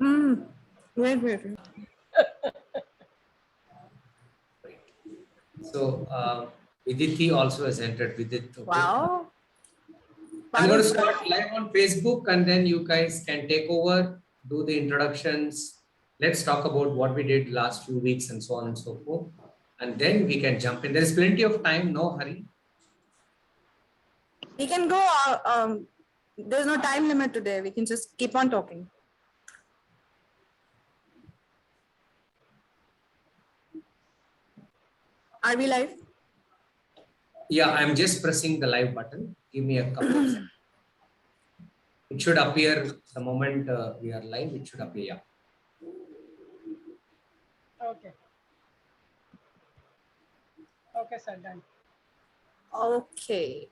Wait. So Viditi also has entered. Vidit, okay. Wow. I'm going to start live on Facebook, and then you guys can take over, do the introductions. Let's talk about what we did last few weeks and so on and so forth. And then we can jump in. There is plenty of time, no hurry. We can go, there's no time limit today. We can just keep on talking. Are we live? Yeah, I'm just pressing the live button. Give me a couple of seconds. It should appear the moment we are live. It should appear. Yeah. Okay. Okay, sir, done. Okay.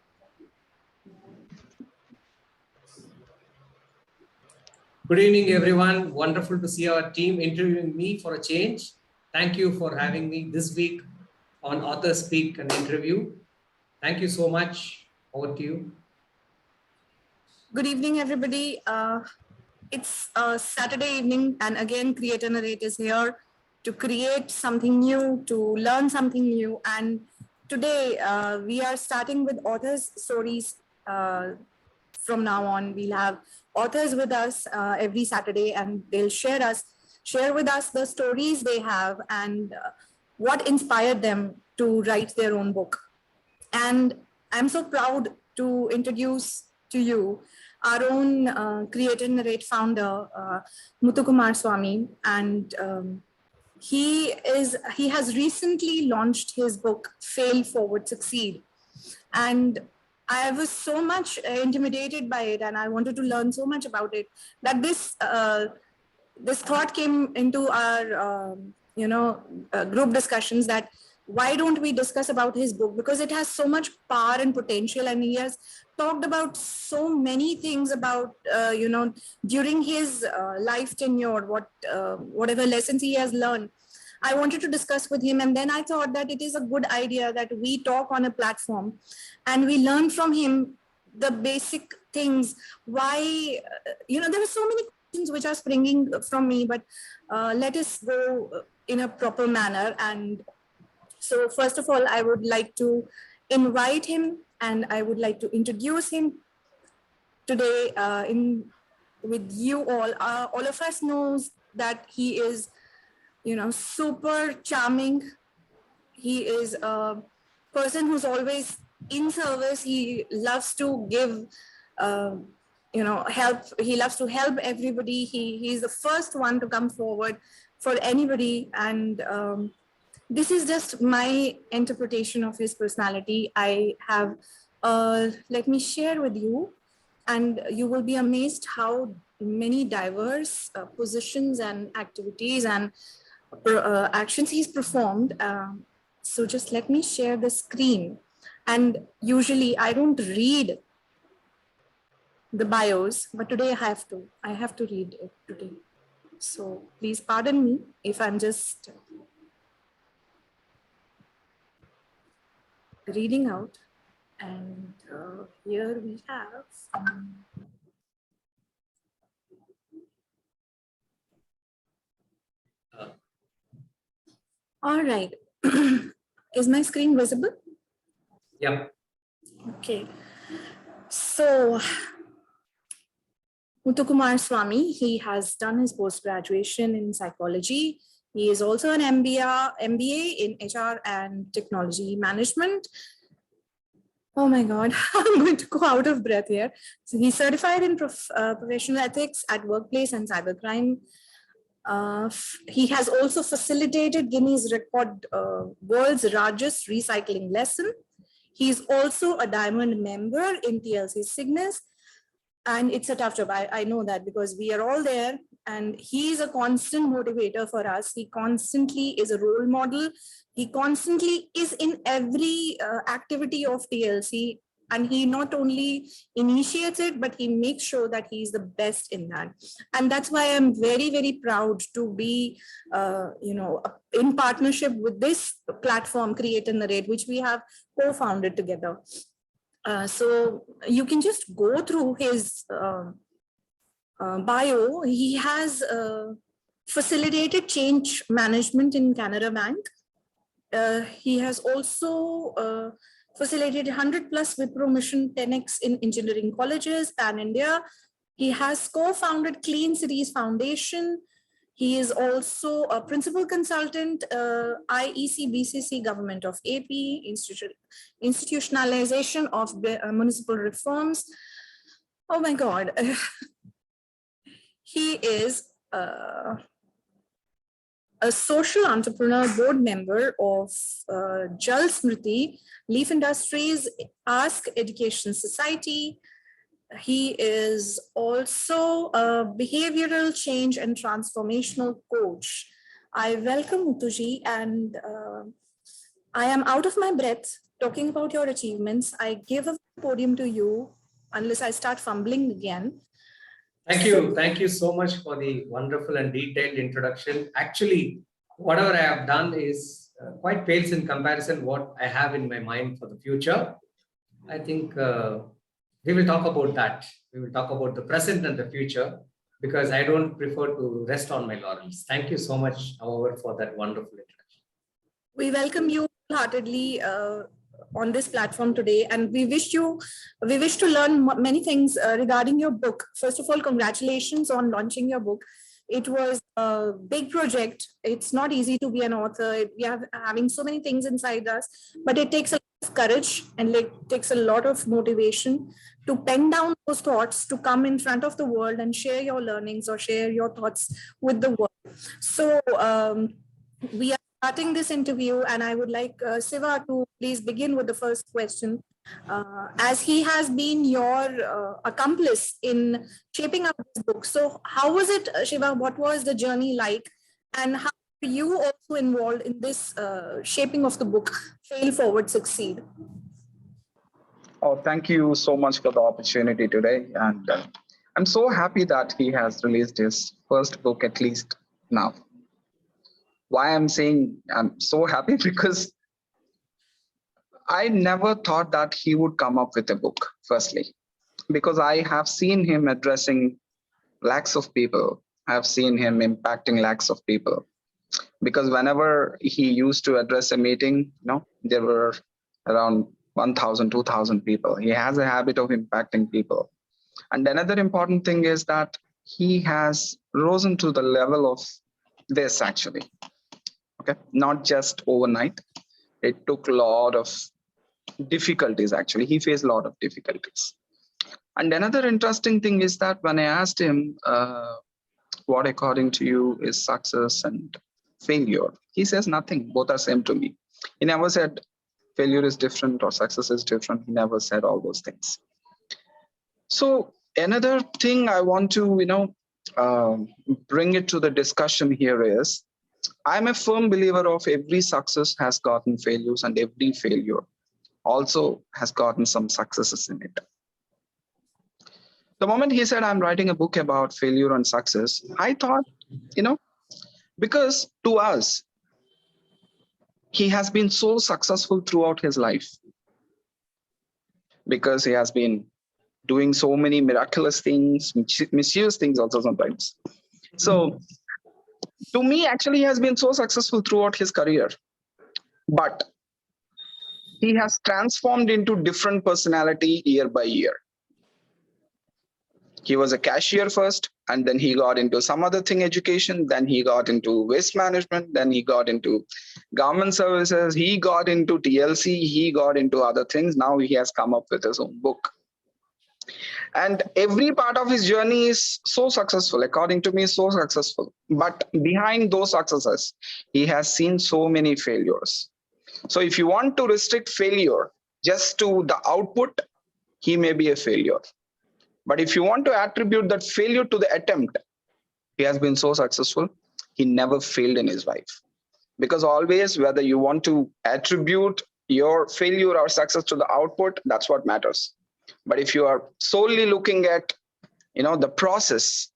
Good evening, everyone. Wonderful to see our team interviewing me for a change. Thank you for having me this week on AuthorSpeak and interview. Thank you so much. Over to you. Good evening, everybody. It's Saturday evening, and again, Create and Narrate is here to create something new, to learn something new. And today, we are starting with authors' stories. From now on, we'll have authors with us every Saturday, and they'll share with us the stories they have and what inspired them to write their own book. And I'm so proud to introduce to you our own Create and Narrate founder, Muthu.Maganti, and he has recently launched his book, Fail Forward Succeed. And I was so much intimidated by it, and I wanted to learn so much about it that this thought came into our group discussions that why don't we discuss about his book, because it has so much power and potential, and he has talked about so many things about during his life tenure, whatever lessons he has learned. I wanted to discuss with him, and then I thought that it is a good idea that we talk on a platform and we learn from him the basic things. Why, there are so many questions which are springing from me, but let us go in a proper manner. And so first of all, I would like to invite him, and I would like to introduce him today with you all. All of us knows that he is super charming. He is a person who's always in service. He loves to give, help. He loves to help everybody. He's the first one to come forward for anybody. And this is just my interpretation of his personality. I have, let me share with you, and you will be amazed how many diverse positions and activities and actions he's performed. So just let me share the screen. And usually I don't read the bios, but today I have to read it today. So please pardon me if I'm just reading out. And here we have all right. Is my screen visible? Yeah. Okay. So Muthu.Maganti, he has done his post-graduation in psychology. He is also an MBA in HR and technology management. Oh my God, I'm going to go out of breath here. So he's certified in professional ethics at workplace and cybercrime. He has also facilitated Guinness record world's largest recycling lesson. He's also a diamond member in TLC Cygnus. And it's a tough job. I know that because we are all there, and he's a constant motivator for us. He constantly is a role model. He constantly is in every activity of TLC, and he not only initiates it, but he makes sure that he's the best in that. And that's why I'm very, very proud to be, in partnership with this platform, Create and Narrate, which we have co-founded together. So you can just go through his bio, he has facilitated change management in Canara Bank. He has also facilitated 100 plus Wipro mission 10x in engineering colleges pan India. He has co-founded Clean Cities Foundation. He is also a principal consultant, IEC BCC Government of AP, institutionalization of municipal reforms. Oh my God. He is a social entrepreneur, board member of Jal Smriti, Leaf Industries, Ask Education Society. He is also a behavioral change and transformational coach. I welcome Muthuji, and I am out of my breath talking about your achievements. I give a podium to you unless I start fumbling again. Thank you. Thank you so much for the wonderful and detailed introduction. Actually, whatever I have done is quite pales in comparison what I have in my mind for the future. I think we will talk about that. We will talk about the present and the future because I don't prefer to rest on my laurels. Thank you so much, however, for that wonderful introduction. We welcome you wholeheartedly on this platform today, and we wish to learn many things regarding your book. First of all, congratulations on launching your book. It was a big project. It's not easy to be an author. We are having so many things inside us, but it takes a lot of courage and it takes a lot of motivation to pen down those thoughts, to come in front of the world and share your learnings or share your thoughts with the world. So we are starting this interview, and I would like Siva to please begin with the first question. As he has been your accomplice in shaping up this book. So how was it, Shiva? What was the journey like? And how are you also involved in this shaping of the book, Fail Forward, Succeed? Oh, thank you so much for the opportunity today. And I'm so happy that he has released his first book, at least now. Why I'm saying I'm so happy because I never thought that he would come up with a book, firstly, because I have seen him addressing lakhs of people. I've seen him impacting lakhs of people. Because whenever he used to address a meeting, there were around 1,000, 2,000 people. He has a habit of impacting people. And another important thing is that he has risen to the level of this actually. Okay, not just overnight. It took a lot of difficulties actually. He faced a lot of difficulties. And another interesting thing is that when I asked him, what according to you is success and failure, he says nothing. Both are same to me. He never said failure is different or success is different. He never said all those things. So another thing I want to, bring it to the discussion here is, I'm a firm believer of every success has gotten failures and every failure also has gotten some successes in it. The moment he said, I'm writing a book about failure and success, I thought, because to us, he has been so successful throughout his life because he has been doing so many miraculous things, mischievous things also sometimes. So to me, actually, he has been so successful throughout his career, but he has transformed into different personality year by year. He was a cashier first, and then he got into some other thing, education. Then he got into waste management. Then he got into government services. He got into TLC. He got into other things. Now he has come up with his own book. And every part of his journey is so successful, according to me, so successful. But behind those successes, he has seen so many failures. So if you want to restrict failure just to the output, he may be a failure. But if you want to attribute that failure to the attempt, he has been so successful, he never failed in his life. Because always, whether you want to attribute your failure or success to the output, that's what matters. But if you are solely looking at, the process,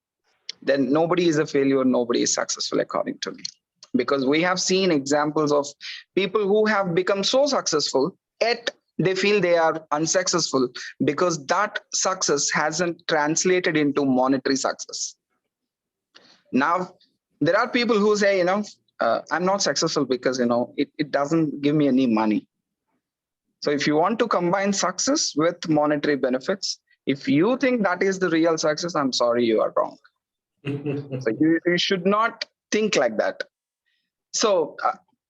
then nobody is a failure, nobody is successful, according to me. Because we have seen examples of people who have become so successful, yet they feel they are unsuccessful because that success hasn't translated into monetary success. Now, there are people who say, I'm not successful because, it doesn't give me any money. So if you want to combine success with monetary benefits, if you think that is the real success, I'm sorry, you are wrong. So you should not think like that. So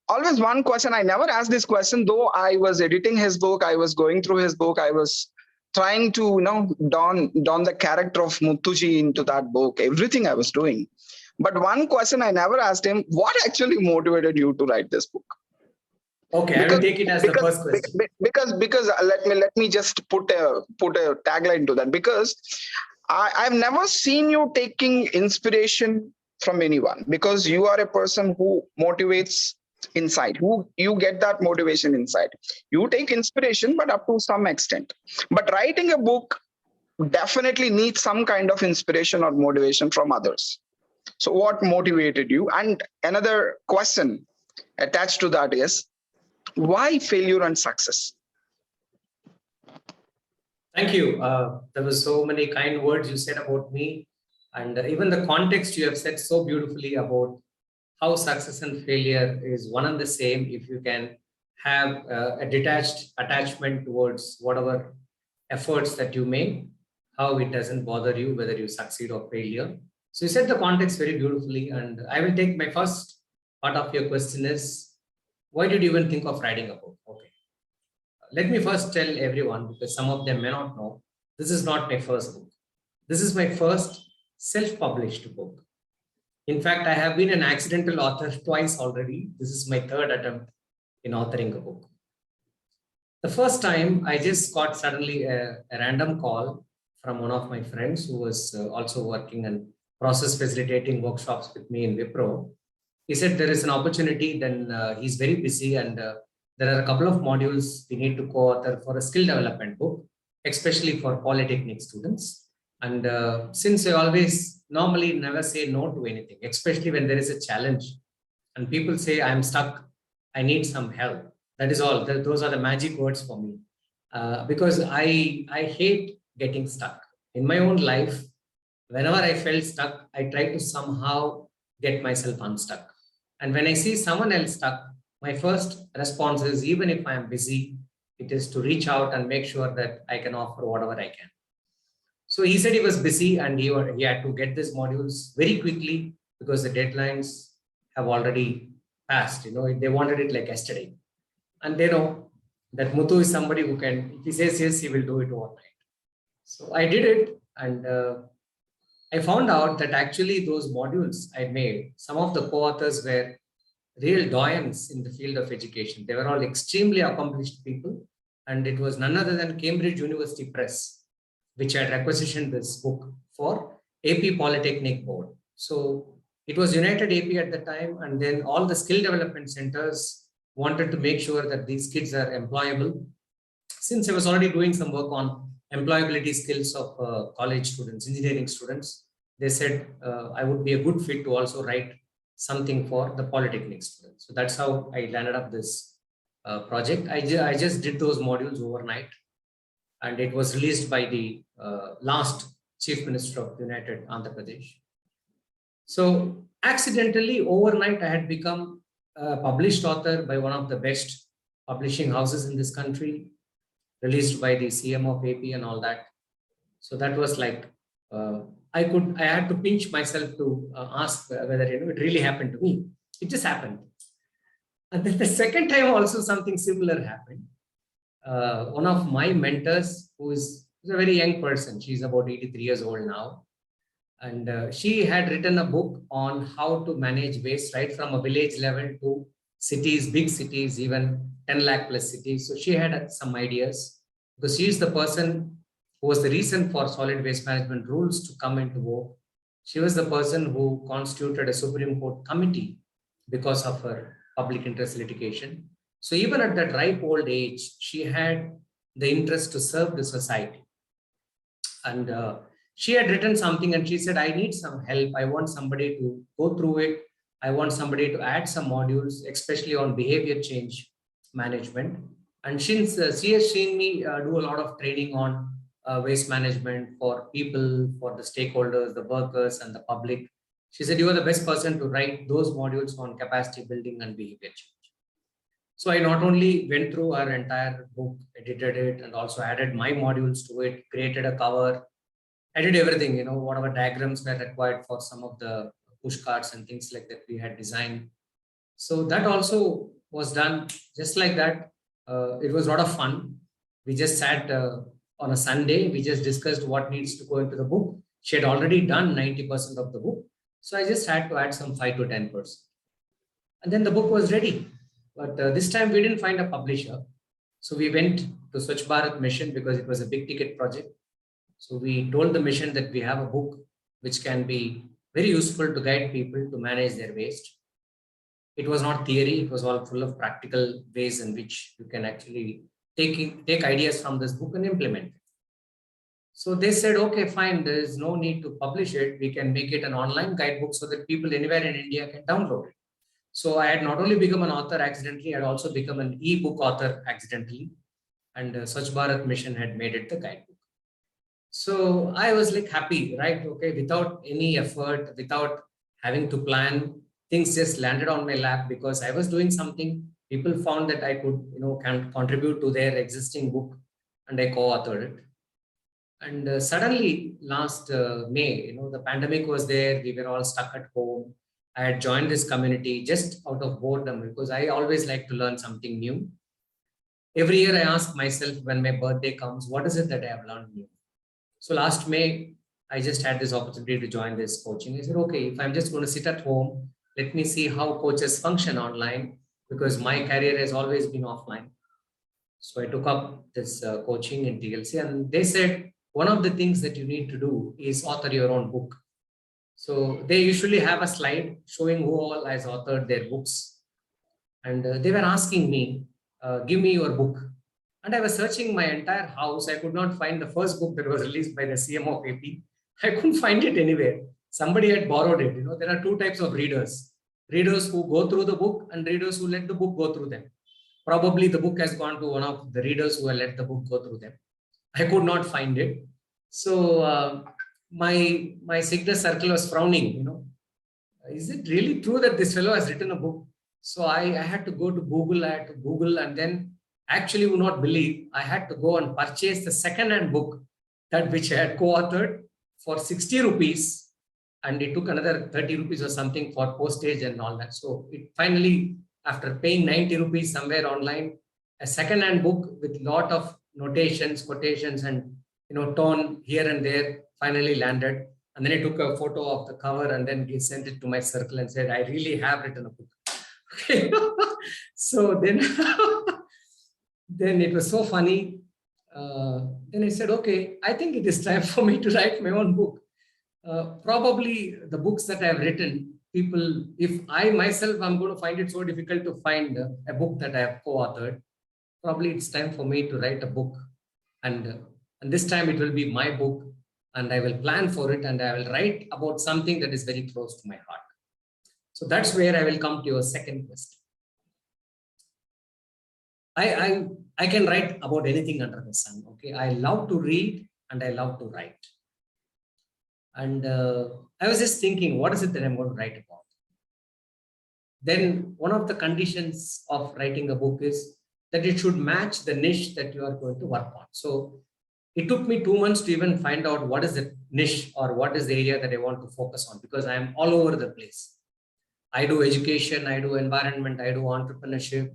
always one question, I never asked this question, though I was editing his book, I was going through his book, I was trying to, don the character of Muthuji into that book, everything I was doing. But one question I never asked him, what actually motivated you to write this book? Okay, I will take it as the first question. Because let me just put a tagline to that, because I've never seen you taking inspiration from anyone, because you are a person who motivates inside, who you get that motivation inside. You take inspiration, but up to some extent. But writing a book definitely needs some kind of inspiration or motivation from others. So what motivated you? And another question attached to that is, why failure and success? Thank you. There were so many kind words you said about me, and even the context you have said so beautifully about how success and failure is one and the same if you can have a detached attachment towards whatever efforts that you make, how it doesn't bother you whether you succeed or failure. So you said the context very beautifully, and I will take my first part of your question is, why did you even think of writing a book? Okay. Let me first tell everyone, because some of them may not know, this is not my first book. This is my first self-published book. In fact, I have been an accidental author twice already. This is my third attempt in authoring a book. The first time, I just got suddenly a random call from one of my friends who was also working and process facilitating workshops with me in Wipro. He said there is an opportunity, then he's very busy, and there are a couple of modules we need to co-author for a skill development book, especially for polytechnic students. And since I always normally never say no to anything, especially when there is a challenge and people say, I'm stuck, I need some help. That is all. Those are the magic words for me. Because I hate getting stuck. In my own life, whenever I felt stuck, I try to somehow get myself unstuck. And when I see someone else stuck, my first response is, even if I am busy, it is to reach out and make sure that I can offer whatever I can. So he said he was busy and he had to get these modules very quickly because the deadlines have already passed. They wanted it like yesterday. And they know that Muthu is somebody who can, if he says yes, he will do it overnight. So I did it, and I found out that actually those modules I made, some of the co-authors were real doyens in the field of education. They were all extremely accomplished people, and it was none other than Cambridge University Press, which had requisitioned this book for AP Polytechnic Board. So it was United AP at the time, and then all the skill development centers wanted to make sure that these kids are employable. Since I was already doing some work on employability skills of college students, engineering students, they said I would be a good fit to also write something for the polytechnic students. So that's how I landed up this project. I just did those modules overnight, and it was released by the last Chief Minister of United Andhra Pradesh. So accidentally, overnight, I had become a published author by one of the best publishing houses in this country, released by the CM of AP and all that. So that was like, I had to pinch myself to ask whether it really happened to me. It just happened. And then the second time also something similar happened. One of my mentors, who is a very young person, she's about 83 years old now. And she had written a book on how to manage waste right from a village level to cities, big cities, even 10 lakh plus cities. So she had some ideas, because she is the person who was the reason for solid waste management rules to come into vogue. She was the person who constituted a Supreme Court committee because of her public interest litigation. So even at that ripe old age, she had the interest to serve the society. And she had written something and she said, I need some help. I want somebody to go through it. I want somebody to add some modules, especially on behavior change management. And since she has seen me do a lot of training on waste management for people, for the stakeholders, the workers, and the public, she said, you are the best person to write those modules on capacity building and behavior change. So I not only went through our entire book, edited it, and also added my modules to it, created a cover, I did everything, whatever diagrams were required for some of the push cards and things like that we had designed. So that also was done just like that. It was a lot of fun. We just sat on a Sunday. We just discussed what needs to go into the book. She had already done 90% of the book. So I just had to add some 5 to 10%. And then the book was ready. But this time we didn't find a publisher. So we went to Swachh Bharat mission because it was a big ticket project. So we told the mission that we have a book which can be very useful to guide people to manage their waste. It was not theory, it was all full of practical ways in which you can actually take ideas from this book and implement it. So they said, okay, fine, there is no need to publish it. We can make it an online guidebook so that people anywhere in India can download it. So I had not only become an author accidentally, I had also become an e-book author accidentally. And Swachh Bharat mission had made it the guidebook. So I was like happy, right? Okay, without any effort, without having to plan, things just landed on my lap because I was doing something. People found that I could, can contribute to their existing book, and I co-authored it. And suddenly last May, the pandemic was there. We were all stuck at home. I had joined this community just out of boredom because I always like to learn something new. Every year I ask myself when my birthday comes, what is it that I have learned new? So last May, I just had this opportunity to join this coaching. I said, okay, if I'm just going to sit at home, let me see how coaches function online because my career has always been offline. So I took up this coaching in TLC and they said, one of the things that you need to do is author your own book. So they usually have a slide showing who all has authored their books. And they were asking me, give me your book. And I was searching my entire house. I could not find the first book that was released by the CM of AP. I couldn't find it anywhere. Somebody had borrowed it. There are two types of readers. Readers who go through the book and readers who let the book go through them. Probably the book has gone to one of the readers who have let the book go through them. I could not find it. So my sickness circle was frowning, Is it really true that this fellow has written a book? So I had to go to Google. I had to Google and then actually would not believe I had to go and purchase the second-hand book that which I had co-authored for 60 rupees. And it took another 30 rupees or something for postage and all that. So it finally, after paying 90 rupees somewhere online, a second-hand book with lot of notations, quotations, and tone here and there finally landed. And then I took a photo of the cover and then he sent it to my circle and said, I really have written a book. Okay. So then, then it was so funny. Then I said, okay, I think it is time for me to write my own book. Probably the books that I have written, people, if I myself, I'm going to find it so difficult to find a book that I have co-authored, probably it's time for me to write a book. And this time it will be my book and I will plan for it and I will write about something that is very close to my heart. So that's where I will come to your second question. I can write about anything under the sun. Okay, I love to read and I love to write. And I was just thinking, what is it that I'm going to write about? Then one of the conditions of writing a book is that it should match the niche that you are going to work on. So it took me 2 months to even find out what is the niche or what is the area that I want to focus on because I am all over the place. I do education, I do environment, I do entrepreneurship,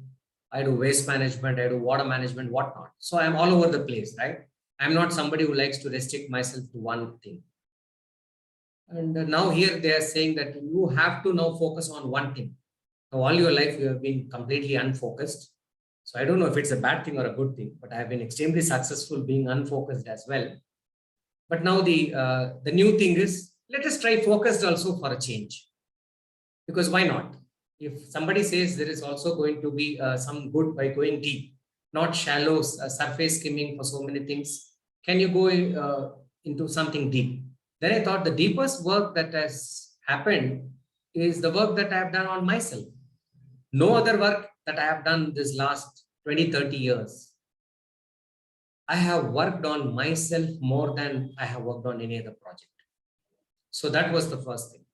I do waste management, I do water management, whatnot. So I'm all over the place, right? I'm not somebody who likes to restrict myself to one thing. And now here they are saying that you have to now focus on one thing. Now, all your life you have been completely unfocused. So I don't know if it's a bad thing or a good thing, but I have been extremely successful being unfocused as well. But now the new thing is, let us try focused also for a change. Because why not? If somebody says there is also going to be some good by going deep, not shallow surface skimming for so many things, can you go into something deep? Then I thought the deepest work that has happened is the work that I have done on myself. No other work that I have done this last 20, 30 years, I have worked on myself more than I have worked on any other project. So that was the first thing.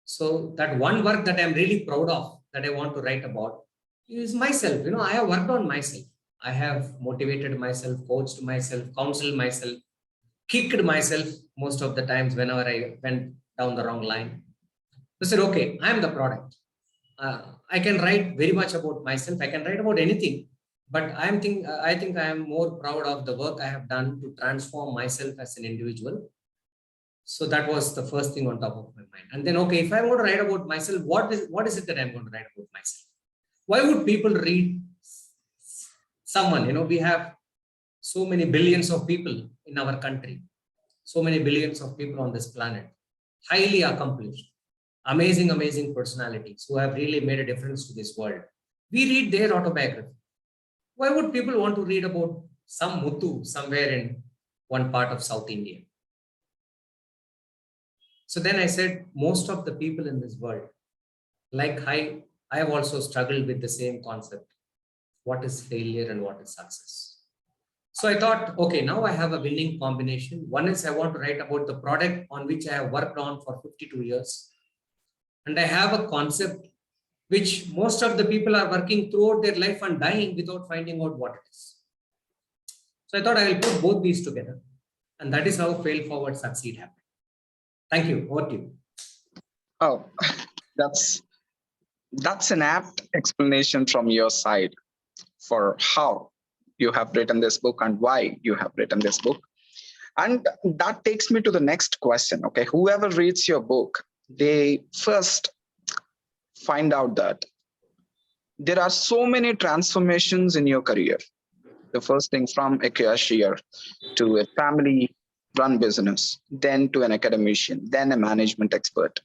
So that one work that I'm really proud of, that I want to write about, is myself. I have worked on myself. I have motivated myself, coached myself, counseled myself, kicked myself most of the times whenever I went down the wrong line. I said, okay, I am the product. I can write very much about myself. I can write about anything, but I think I am more proud of the work I have done to transform myself as an individual. So that was the first thing on top of my mind. And then, okay, if I want to write about myself, what is it that I'm going to write about myself? Why would people read someone? We have so many billions of people in our country, so many billions of people on this planet, highly accomplished, amazing personalities who have really made a difference to this world. We read their autobiography. Why would people want to read about some Muthu somewhere in one part of South India? So then I said, most of the people in this world, like I have also struggled with the same concept. What is failure and what is success? So I thought, okay, now I have a winning combination. One is I want to write about the product on which I have worked on for 52 years. And I have a concept which most of the people are working throughout their life and dying without finding out what it is. So I thought I will put both these together. And that is how fail forward, succeed happened. Thank you. Over to you. Oh, that's an apt explanation from your side for how you have written this book and why you have written this book. And that takes me to the next question. Okay, whoever reads your book, they first find out that there are so many transformations in your career. The first thing, from a cashier to a family run business, then to an academician, then a management expert,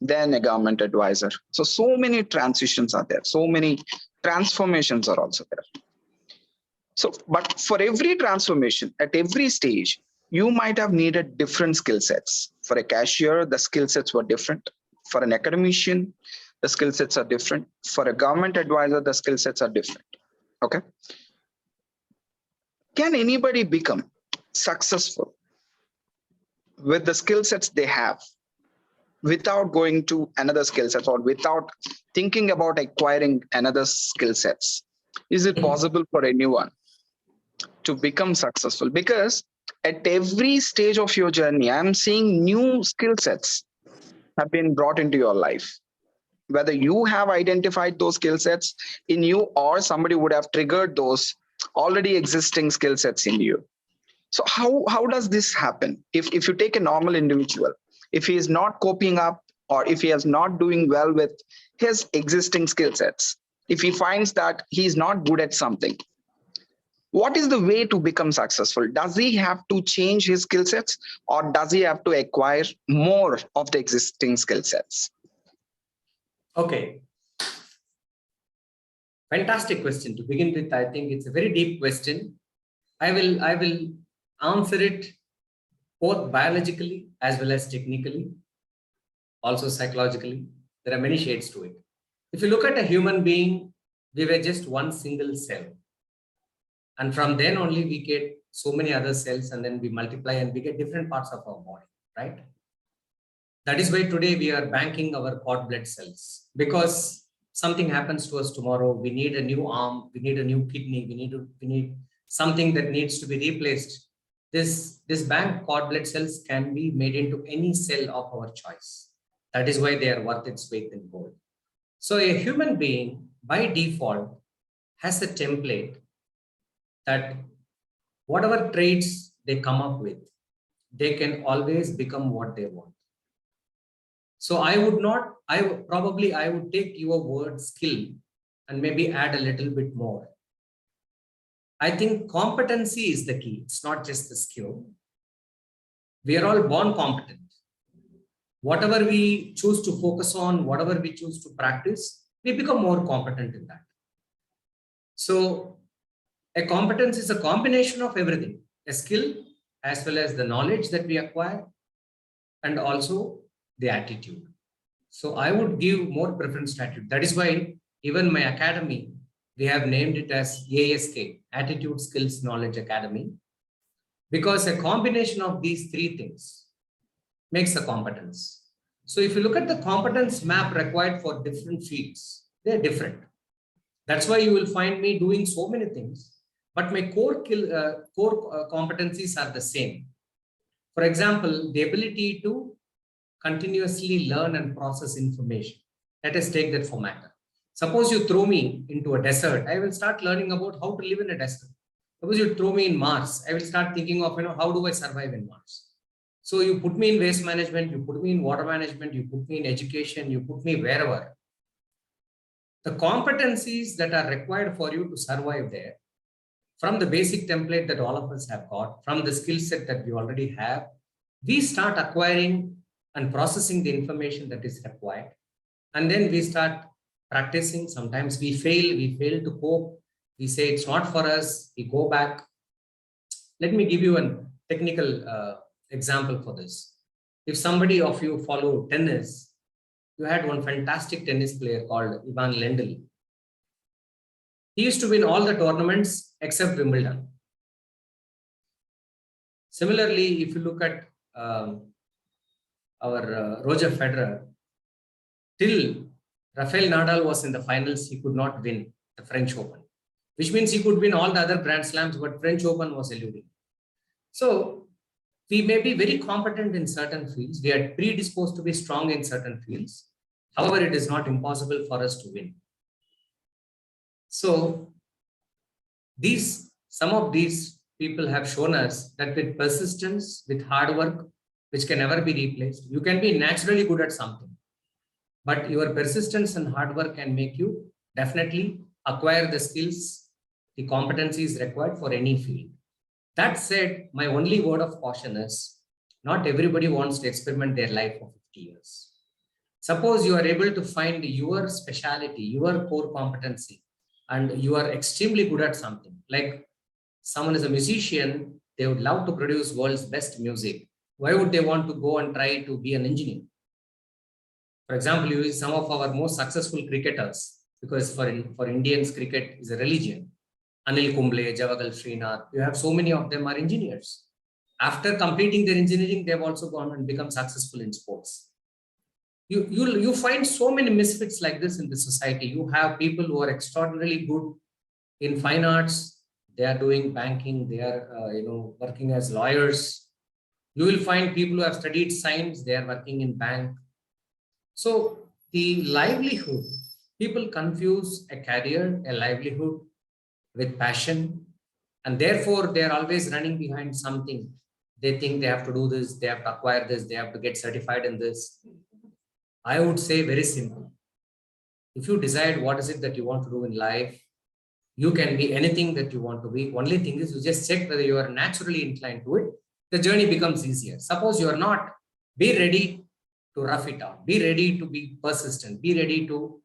then a government advisor. So many transitions are there. So many transformations are also there. So, but for every transformation at every stage, you might have needed different skill sets. For a cashier, the skill sets were different. For an academician, the skill sets are different. For a government advisor, the skill sets are different. Okay. Can anybody become successful with the skill sets they have without going to another skill set or without thinking about acquiring another skill sets? Is it possible for anyone to become successful? Because at every stage of your journey, I'm seeing new skill sets have been brought into your life. Whether you have identified those skill sets in you or somebody would have triggered those already existing skill sets in you. So how does this happen? If you take a normal individual, if he is not coping up or if he is not doing well with his existing skill sets, if he finds that he's not good at something, what is the way to become successful? Does he have to change his skill sets or does he have to acquire more of the existing skill sets? Okay. Fantastic question to begin with. I think it's a very deep question. I will answer it both biologically as well as technically, also psychologically. There are many shades to it. If you look at a human being, we were just one single cell. And from then only we get so many other cells and then we multiply and we get different parts of our body, right? That is why today we are banking our cord blood cells, because something happens to us tomorrow. We need a new arm, we need a new kidney, we need something that needs to be replaced. This bank cord blood cells can be made into any cell of our choice. That is why they are worth its weight in gold. So a human being by default has a template that whatever traits they come up with, they can always become what they want. So I would take your word skill and maybe add a little bit more. I think competency is the key. It's not just the skill. We are all born competent. Whatever we choose to focus on, whatever we choose to practice, we become more competent in that. So a competence is a combination of everything, a skill as well as the knowledge that we acquire and also the attitude. So I would give more preference to attitude. That is why even my academy, we have named it as ASK, Attitude, Skills, Knowledge Academy, because a combination of these three things makes a competence. So if you look at the competence map required for different fields, they're different. That's why you will find me doing so many things, but my core competencies are the same. For example, the ability to continuously learn and process information. Let us take that for matter. Suppose you throw me into a desert, I will start learning about how to live in a desert. Suppose you throw me in Mars, I will start thinking of, how do I survive in Mars? So you put me in waste management, you put me in water management, you put me in education, you put me wherever. The competencies that are required for you to survive there, from the basic template that all of us have got, from the skill set that we already have, we start acquiring and processing the information that is required. And then we start practicing. Sometimes we fail to cope. We say it's not for us, we go back. Let me give you a technical example for this. If somebody of you follow tennis, you had one fantastic tennis player called Ivan Lendl. He used to win all the tournaments except Wimbledon. Similarly, if you look at our Roger Federer, till Rafael Nadal was in the finals, he could not win the French Open, which means he could win all the other Grand Slams, but French Open was eluding. So we may be very competent in certain fields. We are predisposed to be strong in certain fields. However, it is not impossible for us to win. So some of these people have shown us that with persistence, with hard work, which can never be replaced, you can be naturally good at something. But your persistence and hard work can make you definitely acquire the skills, the competencies required for any field. That said, my only word of caution is not everybody wants to experiment their life for 50 years. Suppose you are able to find your specialty, your core competency, and you are extremely good at something. Like someone is a musician, they would love to produce world's best music. Why would they want to go and try to be an engineer? For example, some of our most successful cricketers, because for Indians, cricket is a religion. Anil Kumble, Javagal Srinath, you have so many of them are engineers. After completing their engineering, they've also gone and become successful in sports. You find so many misfits like this in the society. You have people who are extraordinarily good in fine arts. They are doing banking. They are working as lawyers. You will find people who have studied science. They are working in bank. So the livelihood, people confuse a career, a livelihood with passion, and therefore they are always running behind something. They think they have to do this, they have to acquire this, they have to get certified in this. I would say very simple. If you decide what is it that you want to do in life, you can be anything that you want to be. Only thing is you just check whether you are naturally inclined to it. The journey becomes easier. Suppose you are not, be ready to rough it out. Be ready to be persistent. Be ready to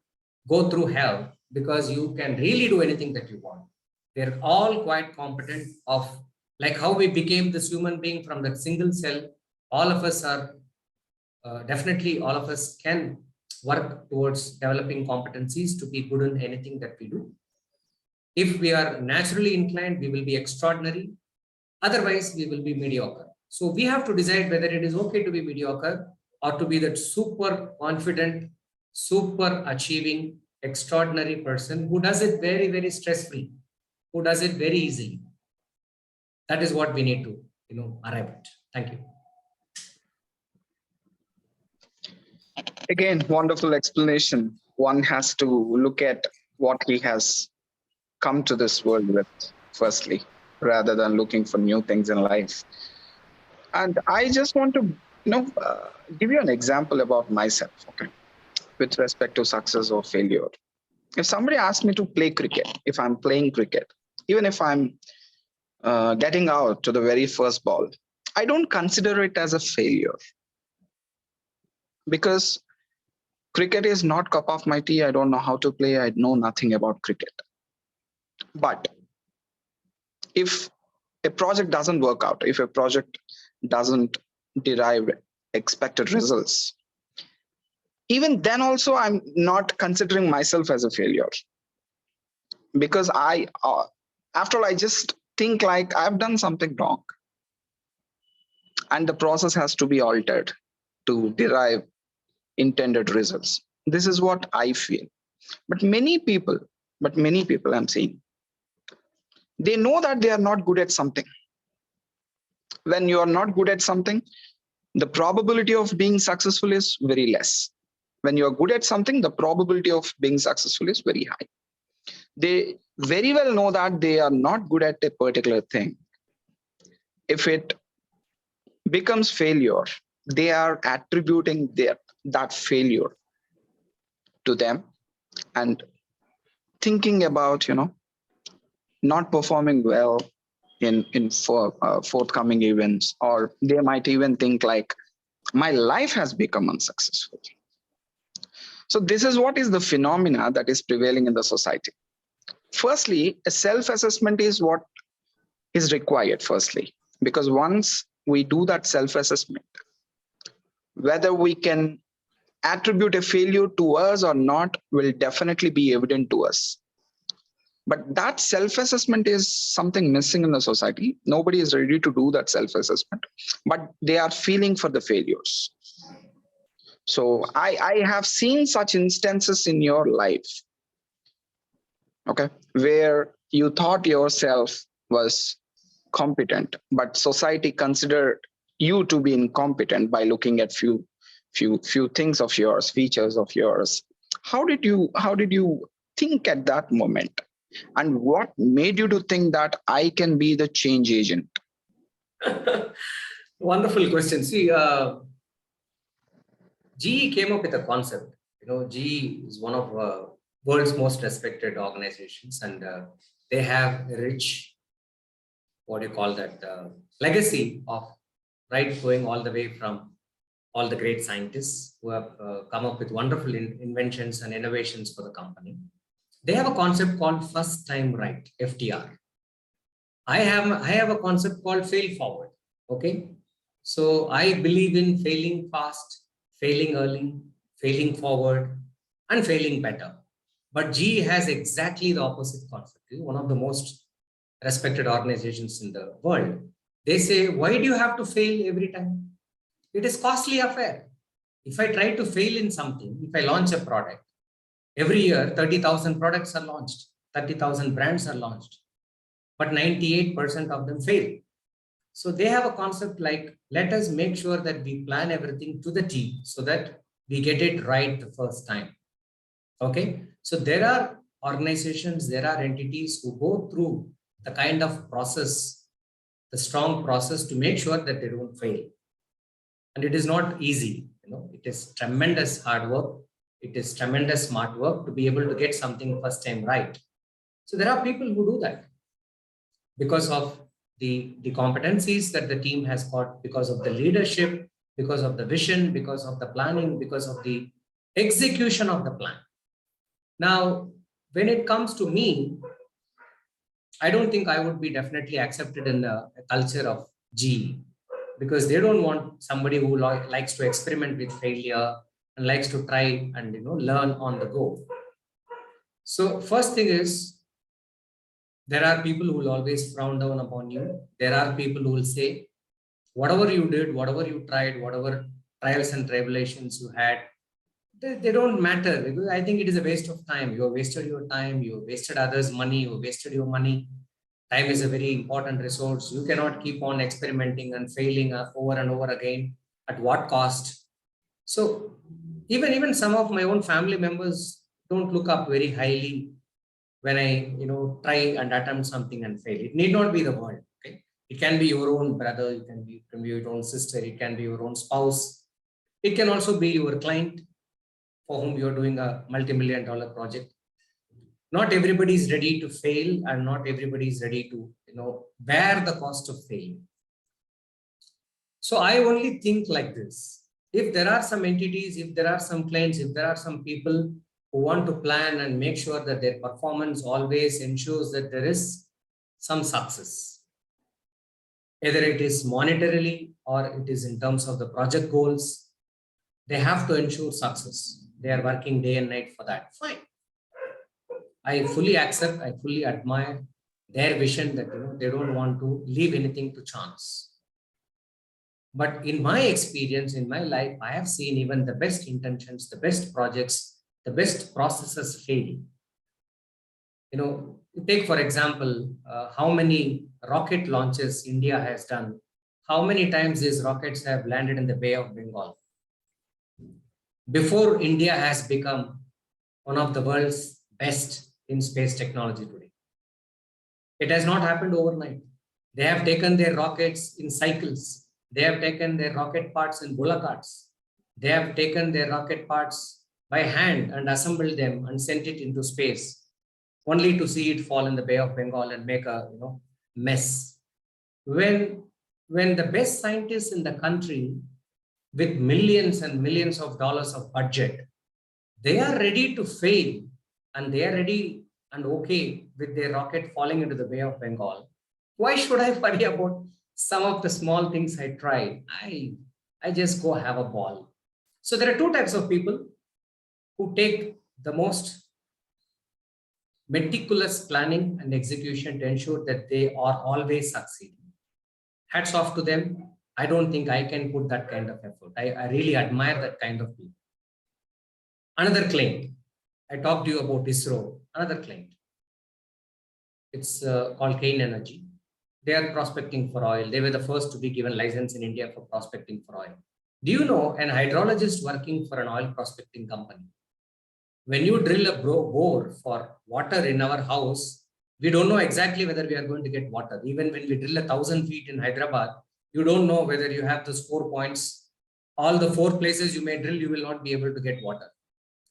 go through hell, because you can really do anything that you want. They're all quite competent of like how we became this human being from that single cell. All of us are definitely all of us can work towards developing competencies to be good in anything that we do. If we are naturally inclined, we will be extraordinary. Otherwise, we will be mediocre. So we have to decide whether it is okay to be mediocre or to be that super confident, super achieving, extraordinary person who does it very, very stress-free, who does it very easily. That is what we need to, arrive at. Thank you. Again, wonderful explanation. One has to look at what he has come to this world with, firstly, rather than looking for new things in life. And I just want to, give you an example about myself, okay, with respect to success or failure. If somebody asks me to play cricket, if I'm playing cricket, even if I'm getting out to the very first ball, I don't consider it as a failure, because cricket is not cup of my tea. I don't know how to play. I know nothing about cricket. But if a project doesn't work out, if a project doesn't derive expected results, even then also I'm not considering myself as a failure, because after all, I just think like I've done something wrong, and the process has to be altered to derive intended results. This is what I feel. But many people I'm seeing, they know that they are not good at something. When you are not good at something, the probability of being successful is very less. When you are good at something, the probability of being successful is very high. They very well know that they are not good at a particular thing. If it becomes failure, they are attributing that failure to them and thinking about, not performing well in forthcoming events, or they might even think like, my life has become unsuccessful. So this is what is the phenomena that is prevailing in the society. Firstly, a self-assessment is what is required firstly, because once we do that self-assessment, whether we can attribute a failure to us or not will definitely be evident to us. But that self-assessment is something missing in the society. Nobody is ready to do that self-assessment, but they are feeling for the failures. So I have seen such instances in your life, okay, where you thought yourself was competent, but society considered you to be incompetent by looking at few things of yours, features of yours. How did you think at that moment? And what made you to think that I can be the change agent? Wonderful question. See, GE came up with a concept. GE is one of world's most respected organizations, and they have a rich, what do you call that, legacy of going all the way from all the great scientists who have come up with wonderful inventions and innovations for the company. They have a concept called first time right, FTR. I have a concept called fail forward. Okay. So I believe in failing fast, failing early, failing forward, and failing better. But GE has exactly the opposite concept. It's one of the most respected organizations in the world. They say, why do you have to fail every time? It is costly affair. If I try to fail in something, if I launch a product, every year 30,000 products are launched, 30,000 brands are launched, but 98% of them fail. So they have a concept like, let us make sure that we plan everything to the T so that we get it right the first time. Okay. So there are organizations, there are entities who go through the kind of process, the strong process to make sure that they don't fail. And it is not easy. It is tremendous hard work. It is tremendous smart work to be able to get something first time right. So there are people who do that because of the competencies that the team has got, because of the leadership, because of the vision, because of the planning, because of the execution of the plan. Now, when it comes to me, I don't think I would be definitely accepted in a culture of GE, because they don't want somebody who likes to experiment with failure and likes to try and learn on the go. So first thing is, there are people who will always frown down upon you. There are people who will say, whatever you did, whatever you tried, whatever trials and tribulations you had, they don't matter. Because I think it is a waste of time. You have wasted your time, you have wasted others' money, you have wasted your money. Time is a very important resource. You cannot keep on experimenting and failing over and over again. At what cost? So even some of my own family members don't look up very highly when I try and attempt something and fail. It need not be the world. Okay, it can be your own brother, it can be your own sister, it can be your own spouse, it can also be your client for whom you're doing a multi-million-dollar project. Not everybody is ready to fail, and not everybody is ready to bear the cost of failing. So I only think like this: if there are some entities, if there are some clients, if there are some people who want to plan and make sure that their performance always ensures that there is some success, either it is monetarily or it is in terms of the project goals, they have to ensure success. They are working day and night for that. Fine. I fully accept, I fully admire their vision that they don't want to leave anything to chance. But in my experience, in my life, I have seen even the best intentions, the best projects, the best processes fail. Take for example, how many rocket launches India has done. How many times these rockets have landed in the Bay of Bengal? Before India has become one of the world's best in space technology today. It has not happened overnight. They have taken their rockets in cycles. They have taken their rocket parts in bullock carts. They have taken their rocket parts by hand and assembled them and sent it into space, only to see it fall in the Bay of Bengal and make a mess. When the best scientists in the country with millions and millions of dollars of budget, they are ready to fail and they are ready and okay with their rocket falling into the Bay of Bengal, why should I worry about some of the small things I tried? I just go have a ball. So there are two types of people who take the most meticulous planning and execution to ensure that they are always succeeding. Hats off to them. I don't think I can put that kind of effort. I really admire that kind of people. Another client, I talked to you about ISRO, another client. It's called Kane Energy. They are prospecting for oil. They were the first to be given license in India for prospecting for oil. Do you know an hydrologist working for an oil prospecting company? When you drill a bore for water in our house, we don't know exactly whether we are going to get water. Even when we drill 1,000 feet in Hyderabad, you don't know whether you have those 4 points. All the 4 places you may drill, you will not be able to get water.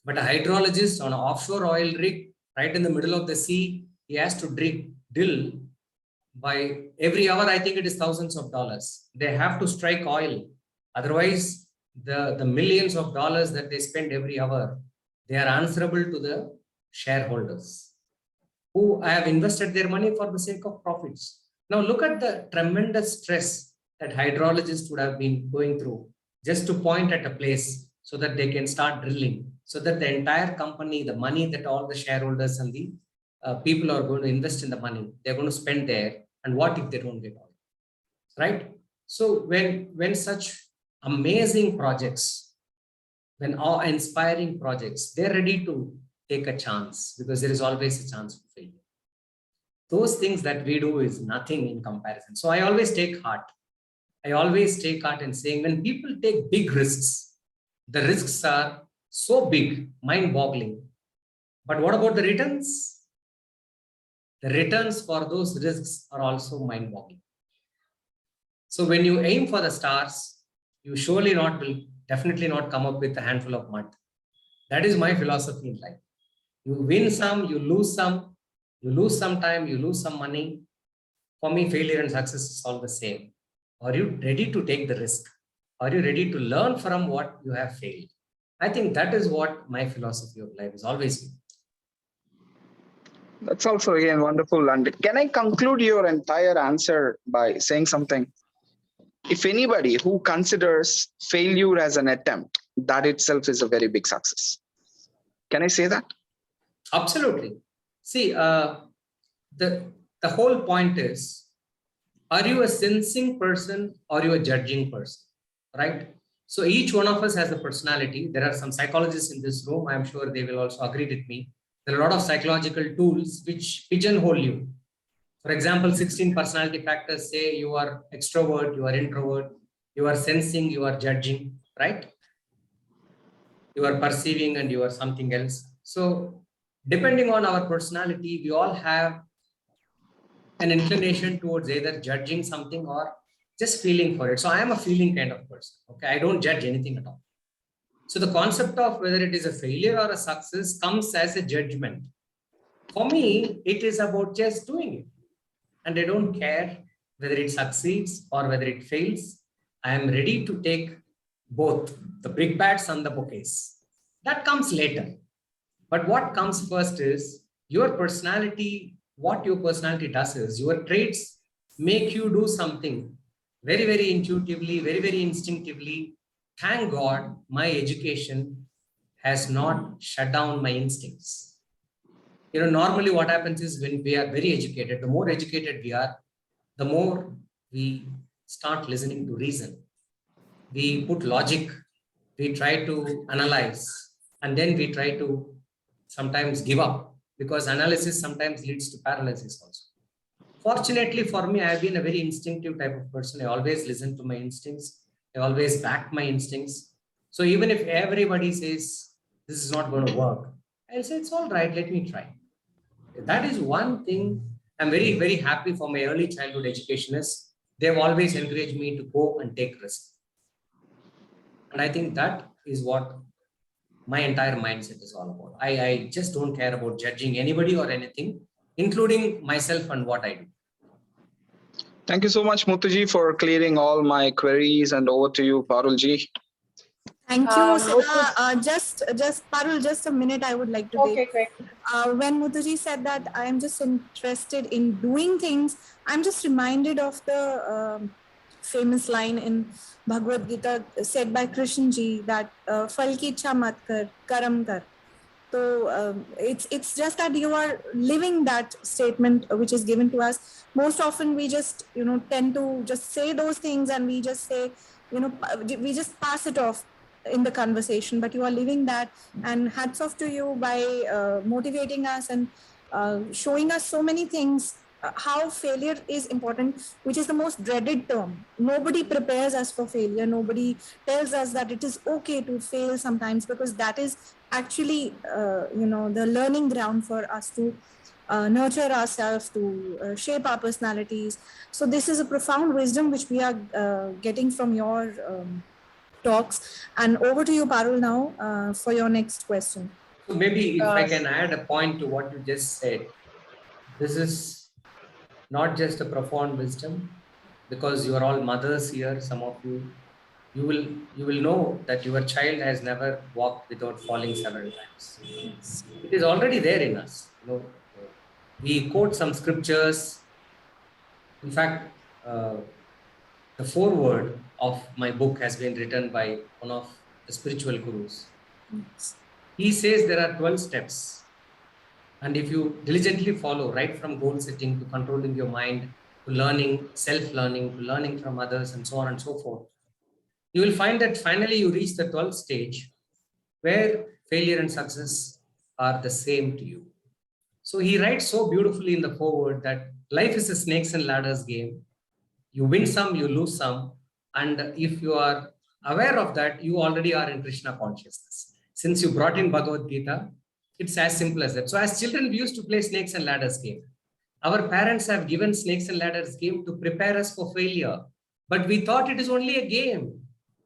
But a hydrologist on an offshore oil rig, right in the middle of the sea, he has to drill by every hour. I think it is thousands of dollars. They have to strike oil. Otherwise, the millions of dollars that they spend every hour, they are answerable to the shareholders who have invested their money for the sake of profits. Now look at the tremendous stress that hydrologists would have been going through just to point at a place so that they can start drilling, so that the entire company, the money that all the shareholders and the people are going to invest in the money, they're going to spend there. And what if they don't get oil, right? So when such amazing projects, when awe-inspiring projects, they're ready to take a chance because there is always a chance for failure. Those things that we do is nothing in comparison. So I always take heart. I always take heart in saying when people take big risks, the risks are so big, mind-boggling. But what about the returns? The returns for those risks are also mind-boggling. So when you aim for the stars, you surely will definitely not come up with a handful of mud. That is my philosophy in life. You win some, you lose some, you lose some time, you lose some money. For me, failure and success is all the same. Are you ready to take the risk? Are you ready to learn from what you have failed? I think that is what my philosophy of life has always been. That's also again wonderful. And can I conclude your entire answer by saying something? If anybody who considers failure as an attempt, that itself is a very big success. Can I say that? Absolutely. See, the whole point is, are you a sensing person or are you a judging person, right? So each one of us has a personality. There are some psychologists in this room. I'm sure they will also agree with me. There are a lot of psychological tools which pigeonhole you. For example, 16 personality factors say you are extrovert, you are introvert, you are sensing, you are judging, right? You are perceiving and you are something else. So depending on our personality, we all have an inclination towards either judging something or just feeling for it. So I am a feeling kind of person. Okay, I don't judge anything at all. So the concept of whether it is a failure or a success comes as a judgment. For me, it is about just doing it. And I don't care whether it succeeds or whether it fails. I am ready to take both the big bats and the bouquets. That comes later. But what comes first is your personality. What your personality does is your traits make you do something very, very intuitively, very, very instinctively. Thank God my education has not shut down my instincts. normally what happens is when we are very educated, the more educated we are, the more we start listening to reason. We put logic, we try to analyze, and then we try to sometimes give up, because analysis sometimes leads to paralysis also. Fortunately for me, I've been a very instinctive type of person. I always listen to my instincts. I always back my instincts. So even if everybody says this is not going to work, I'll say it's all right, let me try. That is one thing I'm very, very happy for my early childhood educationists. They've always encouraged me to go and take risks. And I think that is what my entire mindset is all about. I just don't care about judging anybody or anything, including myself and what I do. Thank you so much, Muthuji, for clearing all my queries, and over to you, Parulji. Thank you. Just Parul, just a minute. I would like to take. Quick. When Muthuji said that I am just interested in doing things, I'm just reminded of the famous line in Bhagavad Gita said by Krishna ji that "Fal ki ichha mat kar, karam kar." So it's just that you are living that statement which is given to us. Most often we just tend to just say those things and we just say we just pass it off in the conversation, but you are living that, and hats off to you by motivating us and showing us so many things, how failure is important, which is the most dreaded term. Nobody prepares us for failure. Nobody tells us that it is okay to fail sometimes, because that is actually the learning ground for us to nurture ourselves, to shape our personalities. So this is a profound wisdom which we are getting from your talks. And over to you, Parul, now for your next question. So maybe if I can add a point to what you just said, this is not just a profound wisdom, because you are all mothers here. Some of you will know that your child has never walked without falling several times. It is already there in us. We quote some scriptures. In fact, the foreword of my book has been written by one of the spiritual gurus. He says there are 12 steps. And if you diligently follow, right from goal setting to controlling your mind, to learning, self-learning, to learning from others, and so on and so forth, you will find that finally you reach the 12th stage where failure and success are the same to you. So he writes so beautifully in the foreword that life is a snakes and ladders game. You win some, you lose some. And if you are aware of that, you already are in Krishna consciousness. Since you brought in Bhagavad Gita, it's as simple as that. So as children, we used to play snakes and ladders game. Our parents have given snakes and ladders game to prepare us for failure. But we thought it is only a game.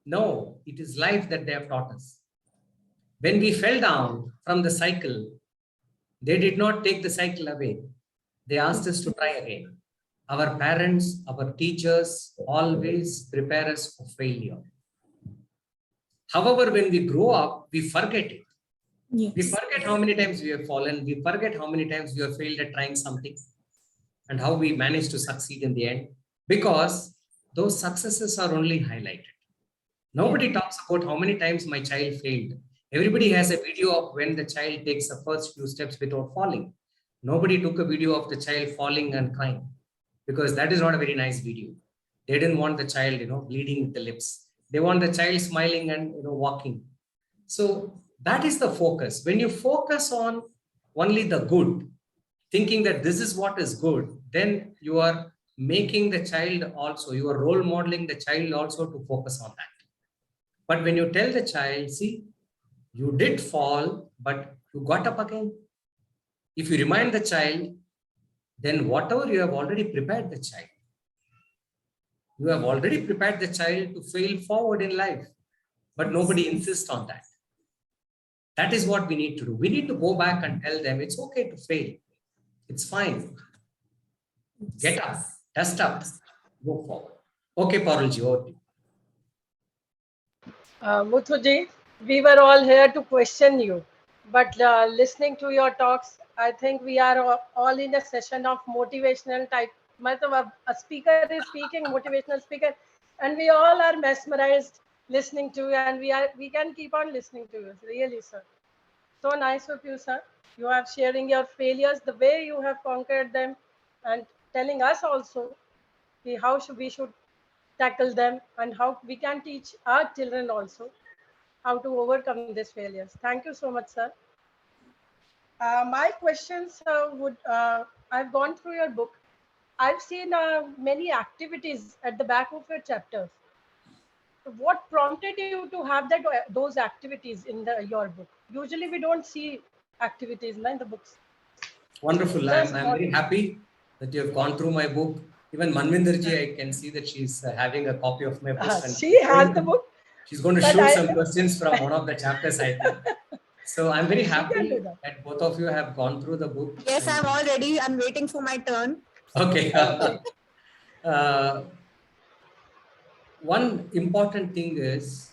No, it is life that they have taught us. When we fell down from the cycle, they did not take the cycle away. They asked us to try again. Our parents, our teachers always prepare us for failure. However, when we grow up, we forget it. Yes. We forget how many times we have fallen. We forget how many times we have failed at trying something and how we managed to succeed in the end, because those successes are only highlighted. Nobody talks about how many times my child failed. Everybody has a video of when the child takes the first few steps without falling. Nobody took a video of the child falling and crying, because that is not a very nice video. They didn't want the child, bleeding with the lips. They want the child smiling and, walking. So that is the focus. When you focus on only the good, thinking that this is what is good, then you are making the child also, you are role modeling the child also to focus on that. But when you tell the child, see, you did fall, but you got up again. If you remind the child, then whatever you have already prepared the child. You have already prepared the child to fail forward in life, but nobody insists on that. That is what we need to do. We need to go back and tell them it's okay to fail. It's fine. Get up, dust up, go forward. Okay, Parulji, over to you. Muthuji, we were all here to question you, but listening to your talks, I think we are all in a session of motivational type. A speaker is speaking, motivational speaker, and we all are mesmerized listening to you, and we can keep on listening to you. Really, sir. So nice of you, sir. You are sharing your failures, the way you have conquered them, and telling us also how we should tackle them and how we can teach our children also how to overcome these failures. Thank you so much, sir. My questions I've gone through your book. I've seen many activities at the back of your chapters. What prompted you to have those activities in your book? Usually we don't see activities in the books. Wonderful. Just I'm very happy that you have gone through my book. Even Manvinderji, I can see that she's having a copy of my book, and she has the book, she's going to but shoot some questions from one of the chapters, I think. So I'm very she can do happy that both of you have gone through the book. Yes, I'm all ready. I'm waiting for my turn. Okay. Okay. One important thing is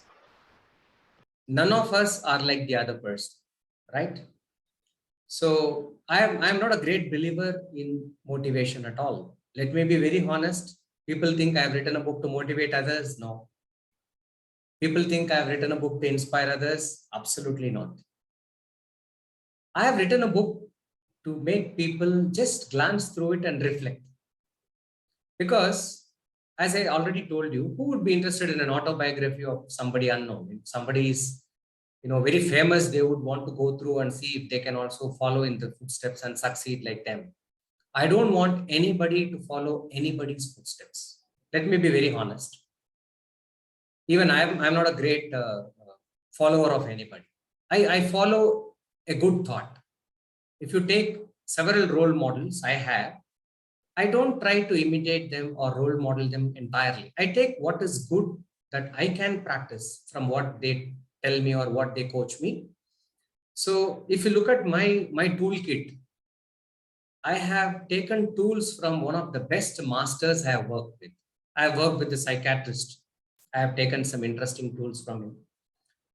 none of us are like the other person, right? So I'm not a great believer in motivation at all. Let me be very honest. People think I've written a book to motivate others. No. People think I've written a book to inspire others. Absolutely not. I have written a book to make people just glance through it and reflect. Because as I already told you, who would be interested in an autobiography of somebody unknown? If somebody is, very famous, they would want to go through and see if they can also follow in the footsteps and succeed like them. I don't want anybody to follow anybody's footsteps. Let me be very honest. Even I'm not a great follower of anybody. I follow a good thought. If you take several role models I have, I don't try to imitate them or role model them entirely. I take what is good that I can practice from what they tell me or what they coach me. So if you look at my toolkit, I have taken tools from one of the best masters I have worked with. I have worked with a psychiatrist. I have taken some interesting tools from him.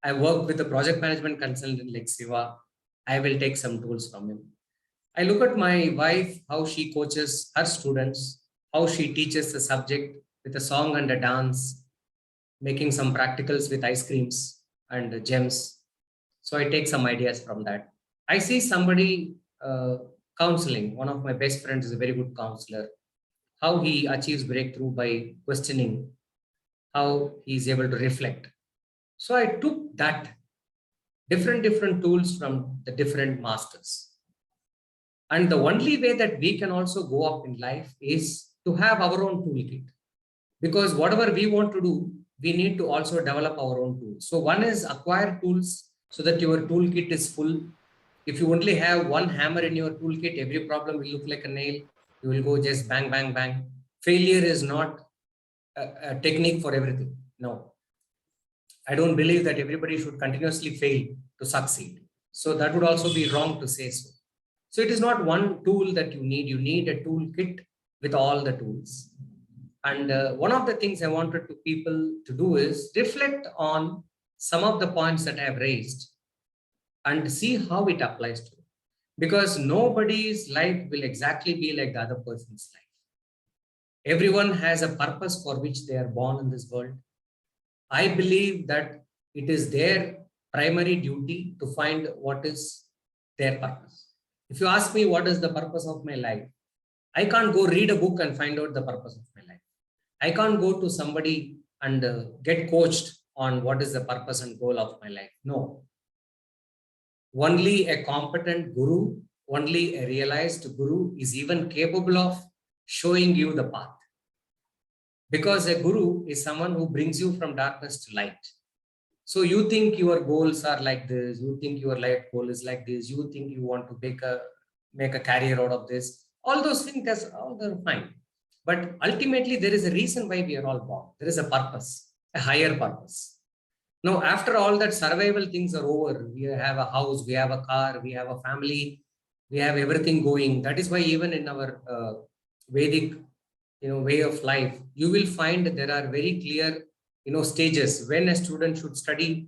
I worked with a project management consultant like Siva. I will take some tools from him. I look at my wife, how she coaches her students, how she teaches the subject with a song and a dance, making some practicals with ice creams and gems. So I take some ideas from that. I see somebody counseling. One of my best friends is a very good counselor. How he achieves breakthrough by questioning, how he is able to reflect. So I took that different tools from the different masters. And the only way that we can also go up in life is to have our own toolkit. Because whatever we want to do, we need to also develop our own tools. So one is acquire tools so that your toolkit is full. If you only have one hammer in your toolkit, every problem will look like a nail. You will go just bang, bang, bang. Failure is not a technique for everything. No. I don't believe that everybody should continuously fail to succeed. So that would also be wrong to say so. So it is not one tool that you need. You need a toolkit with all the tools. And one of the things I wanted to people to do is reflect on some of the points that I have raised and see how it applies to it. Because nobody's life will exactly be like the other person's life. Everyone has a purpose for which they are born in this world. I believe that it is their primary duty to find what is their purpose. If you ask me what is the purpose of my life, I can't go read a book and find out the purpose of my life. I can't go to somebody and get coached on what is the purpose and goal of my life. No. Only a competent guru, only a realized guru is even capable of showing you the path. Because a guru is someone who brings you from darkness to light. So you think your goals are like this, you think your life goal is like this, you think you want to make a career out of this. All those things, that's all they're fine. But ultimately, there is a reason why we are all born. There is a purpose, a higher purpose. Now, after all that survival things are over, we have a house, we have a car, we have a family, we have everything going. That is why even in our Vedic, way of life, you will find there are very clear, stages when a student should study,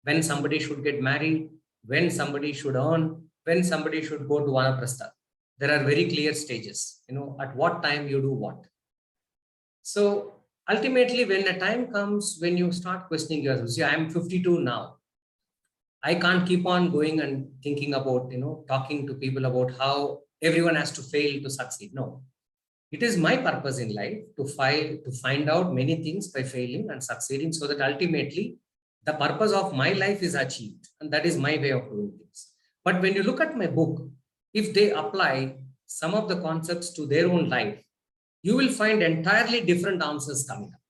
when somebody should get married, when somebody should earn, when somebody should go to Vanaprastha. There are very clear stages, at what time you do what. So ultimately, when the time comes when you start questioning yourself, see, I'm 52 now. I can't keep on going and thinking about, talking to people about how everyone has to fail to succeed. No, it is my purpose in life to find out many things by failing and succeeding, so that ultimately the purpose of my life is achieved. And that is my way of doing things. But when you look at my book, if they apply some of the concepts to their own life, you will find entirely different answers coming up.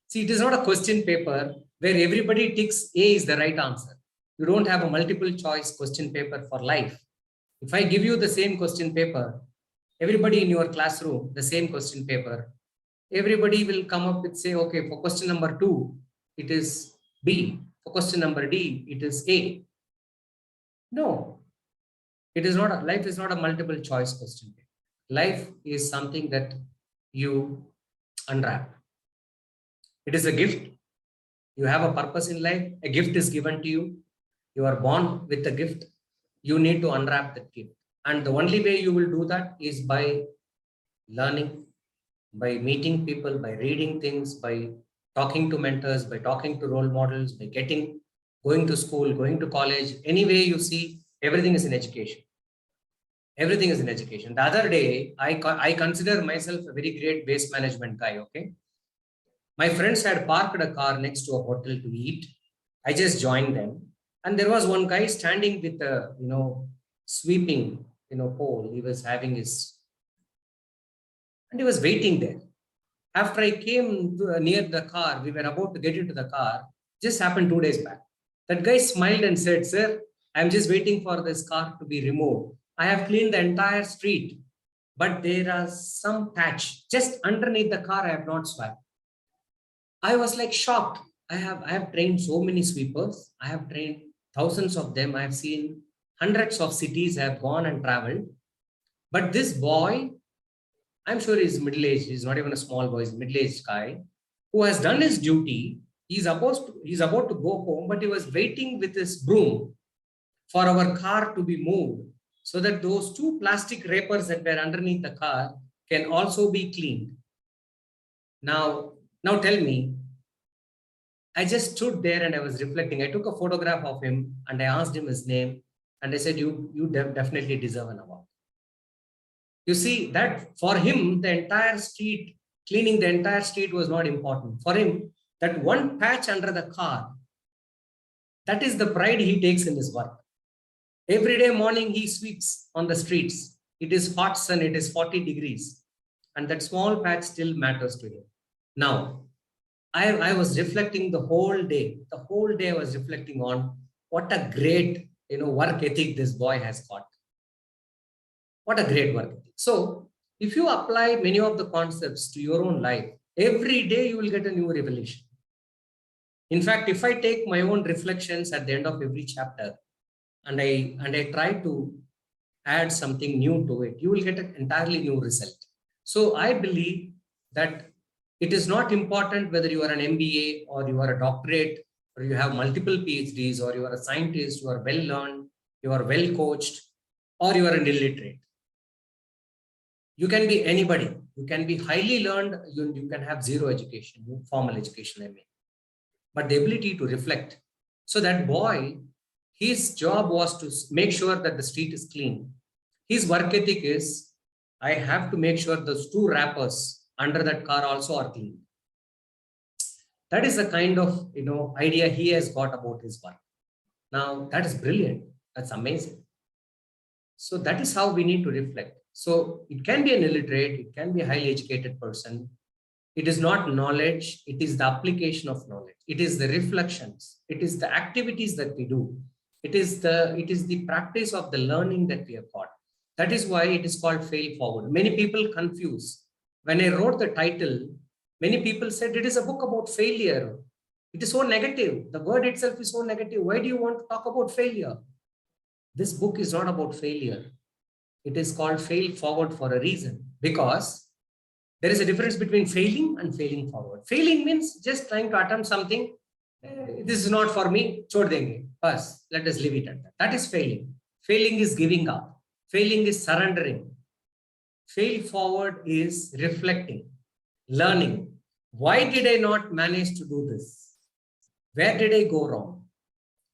See, it is not a question paper where everybody ticks A is the right answer. You don't have a multiple choice question paper for life. If I give you the same question paper, everybody in your classroom, the same question paper, everybody will come up with say, okay, for question number 2, it is B. For question number D, it is A. No, it is not. Life is not a multiple choice question paper. Life is something that you unwrap. It is a gift. You have a purpose in life. A gift is given to you. You are born with a gift. You need to unwrap that gift. And the only way you will do that is by learning, by meeting people, by reading things, by talking to mentors, by talking to role models, by going to school, going to college. Any way you see, everything is in education. Everything is in education. The other day, I consider myself a very great waste management guy, okay? My friends had parked a car next to a hotel to eat. I just joined them. And there was one guy standing with a, sweeping, pole. He was having his, and he was waiting there. After I came near the car, we were about to get into the car, just happened 2 days back. That guy smiled and said, sir, I'm just waiting for this car to be removed. I have cleaned the entire street, but there is some patch just underneath the car I have not swept. I was like shocked. I have trained so many sweepers. I have trained thousands of them. I have seen hundreds of cities I have gone and traveled. But this boy, I'm sure he's middle-aged. He's not even a small boy. He's a middle-aged guy who has done his duty. He's about to go home, but he was waiting with his broom for our car to be moved so that those 2 plastic wrappers that were underneath the car can also be cleaned. Now tell me, I just stood there and I was reflecting. I took a photograph of him and I asked him his name and I said, you definitely deserve an award. You see that for him, the entire street, cleaning the entire street was not important. For him, that one patch under the car, that is the pride he takes in his work. Every day morning, he sweeps on the streets. It is hot sun, it is 40 degrees. And that small patch still matters to him. Now, I was reflecting the whole day. The whole day I was reflecting on what a great, work ethic this boy has got. What a great work ethic. So if you apply many of the concepts to your own life, every day you will get a new revelation. In fact, if I take my own reflections at the end of every chapter and I try to add something new to it, you will get an entirely new result. So I believe that it is not important whether you are an MBA or you are a doctorate or you have multiple PhDs or you are a scientist, you are well learned, you are well coached, or you are an illiterate. You can be anybody. You can be highly learned. You can have zero education, formal education, I mean. But the ability to reflect. So that boy, his job was to make sure that the street is clean. His work ethic is, I have to make sure those 2 wrappers under that car also are clean. That is the kind of idea he has got about his work. Now that is brilliant. That's amazing. So that is how we need to reflect. So it can be an illiterate, it can be a highly educated person. It is not knowledge, it is the application of knowledge. It is the reflections, it is the activities that we do. It is the practice of the learning that we have got. That is why it is called fail forward. Many people confuse. When I wrote the title, many people said it is a book about failure. It is so negative. The word itself is so negative. Why do you want to talk about failure? This book is not about failure. It is called fail forward for a reason, because there is a difference between failing and failing forward. Failing means just trying to attempt something. This is not for me. Chhod denge. Bas, let us leave it at that. That is failing. Failing is giving up. Failing is surrendering. Fail forward is reflecting, learning. Why did I not manage to do this? Where did I go wrong?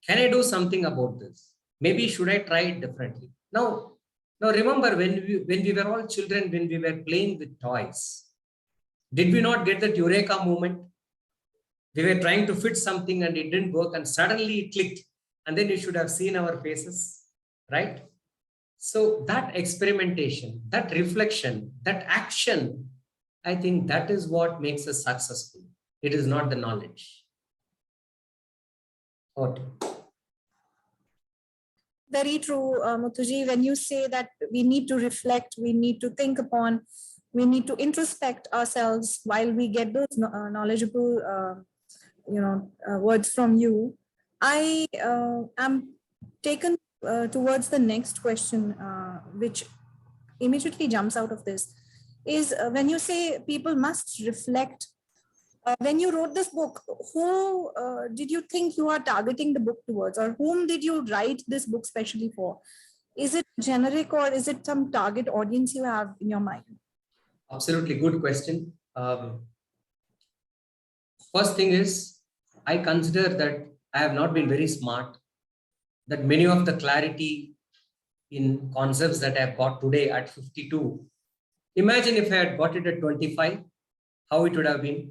Can I do something about this? Maybe should I try it differently? Now remember when we were all children, when we were playing with toys, did we not get that eureka moment? We were trying to fit something and it didn't work and suddenly it clicked. And then you should have seen our faces, right? So that experimentation, that reflection, that action, I think that is what makes us successful. It is not the knowledge. Okay. Very true, Muthuji. When you say that we need to reflect, we need to think upon, we need to introspect ourselves while we get those knowledgeable, words from you. I am taken towards the next question, which immediately jumps out of this, is when you say people must reflect. When you wrote this book, who did you think you are targeting the book towards, or whom did you write this book specially for? Is it generic or is it some target audience you have in your mind? Absolutely good question. First thing is, I consider that I have not been very smart, that many of the clarity in concepts that I have got today at 52, imagine if I had got it at 25, how it would have been.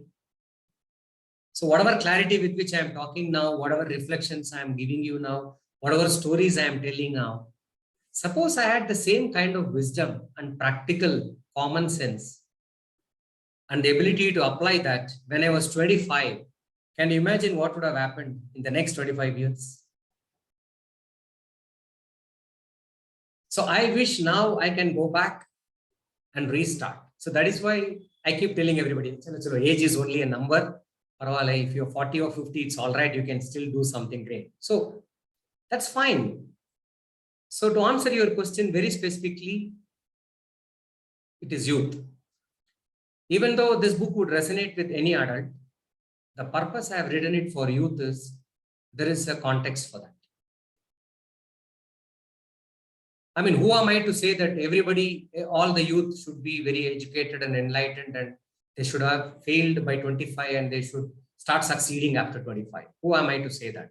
So whatever clarity with which I am talking now, whatever reflections I am giving you now, whatever stories I am telling now, suppose I had the same kind of wisdom and practical common sense and the ability to apply that when I was 25, can you imagine what would have happened in the next 25 years? So I wish now I can go back and restart. So that is why I keep telling everybody, age is only a number. If you're 40 or 50, it's all right. You can still do something great. So that's fine. So to answer your question very specifically, it is youth. Even though this book would resonate with any adult, the purpose I have written it for youth is there is a context for that. I mean, who am I to say that everybody, all the youth should be very educated and enlightened and they should have failed by 25 and they should start succeeding after 25. Who am I to say that?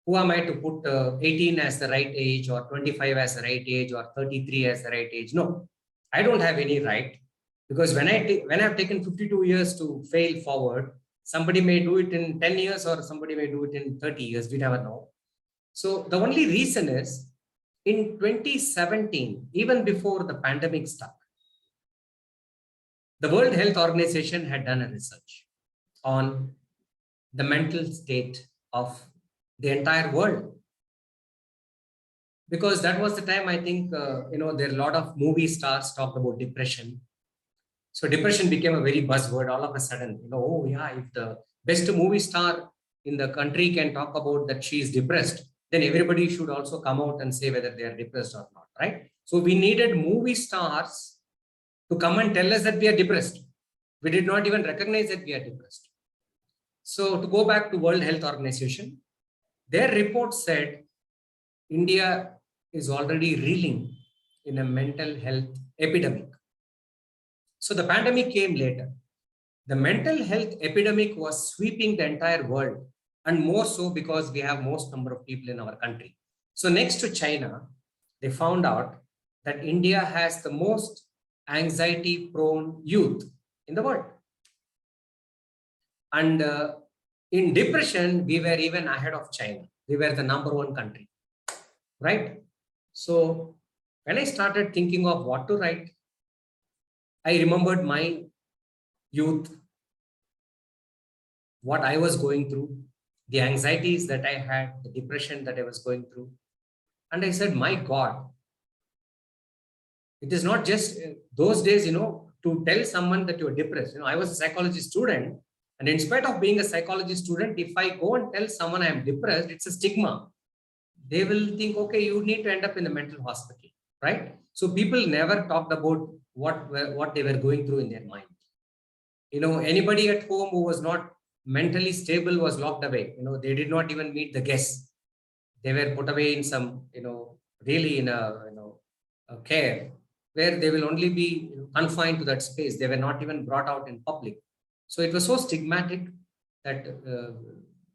Who am I to put 18 as the right age or 25 as the right age or 33 as the right age? No, I don't have any right, because when I've taken 52 years to fail forward, somebody may do it in 10 years or somebody may do it in 30 years. We never know. So the only reason is in 2017, even before the pandemic started, the World Health Organization had done a research on the mental state of the entire world. Because that was the time, I think, there are a lot of movie stars talked about depression. So depression became a very buzzword all of a sudden. Oh yeah, if the best movie star in the country can talk about that she is depressed, then everybody should also come out and say whether they are depressed or not, right? So we needed movie stars to come and tell us that we are depressed. We did not even recognize that we are depressed. So to go back to World Health Organization, their report said India is already reeling in a mental health epidemic. So the pandemic came later. The mental health epidemic was sweeping the entire world, and more so because we have most number of people in our country. So next to China, they found out that India has the most anxiety-prone youth in the world. And in depression, we were even ahead of China. We were the #1 country, right? So when I started thinking of what to write, I remembered my youth, what I was going through, the anxieties that I had, the depression that I was going through. And I said, my God, it is not just those days, to tell someone that you're depressed. I was a psychology student, and in spite of being a psychology student, if I go and tell someone I am depressed, it's a stigma. They will think, okay, you need to end up in the mental hospital, right? So people never talked about what they were going through in their mind. Anybody at home who was not mentally stable was locked away. They did not even meet the guests. They were put away in some, really in a care where they will only be confined to that space. They were not even brought out in public. So it was so stigmatic that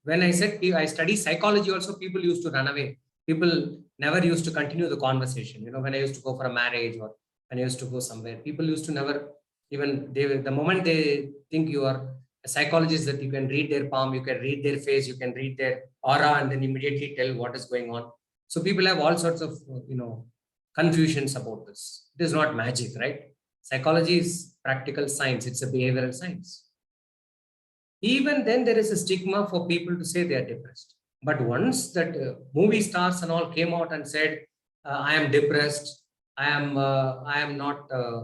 When I said I study psychology also, people used to run away. People never used to continue the conversation. When I used to go for a marriage or when I used to go somewhere, people used to never even, the moment they think you are a psychologist, that you can read their palm, you can read their face, you can read their aura, and then immediately tell what is going on. So people have all sorts of, confusions about this. It is not magic, right? Psychology is practical science. It's a behavioral science. Even then, there is a stigma for people to say they are depressed. But once that movie stars and all came out and said, I am depressed, I am not, I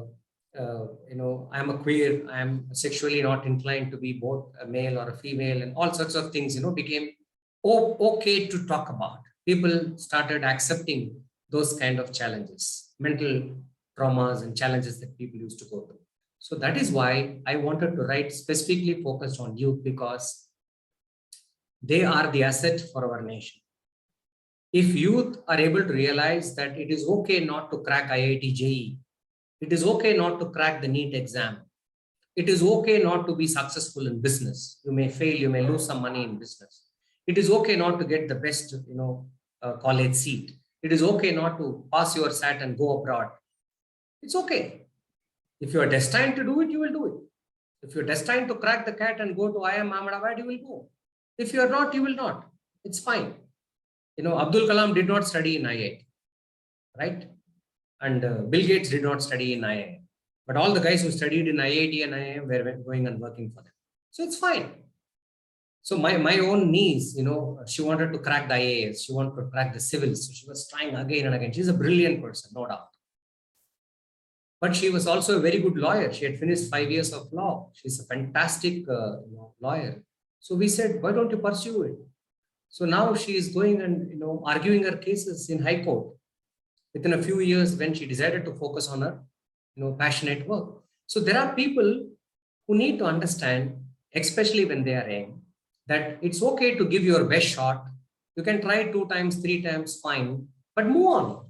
am a queer, I am sexually not inclined to be both a male or a female, and all sorts of things, became okay to talk about. People started accepting those kind of challenges, mental traumas and challenges that people used to go through. So that is why I wanted to write specifically focused on youth, because they are the asset for our nation. If youth are able to realize that it is okay not to crack IIT JEE, it is okay not to crack the NEET exam, it is okay not to be successful in business. You may fail, you may lose some money in business. It is okay not to get the best, college seat. It is okay not to pass your SAT and go abroad. It's okay. If you are destined to do it, you will do it. If you're destined to crack the CAT and go to IIM Ahmedabad, you will go. If you are not, you will not. It's fine. Abdul Kalam did not study in IIT, right? And Bill Gates did not study in IIM. But all the guys who studied in IIT and IIM were going and working for them. So it's fine. So my own niece, she wanted to crack the IAS. She wanted to crack the civils. So she was trying again and again. She's a brilliant person, no doubt. But she was also a very good lawyer. She had finished 5 years of law. She's a fantastic lawyer. So we said, why don't you pursue it? So now she is going and arguing her cases in High Court. Within a few years, when she decided to focus on her passionate work. So there are people who need to understand, especially when they are young, that it's okay to give your best shot. You can try 2 times, 3 times, fine, but move on.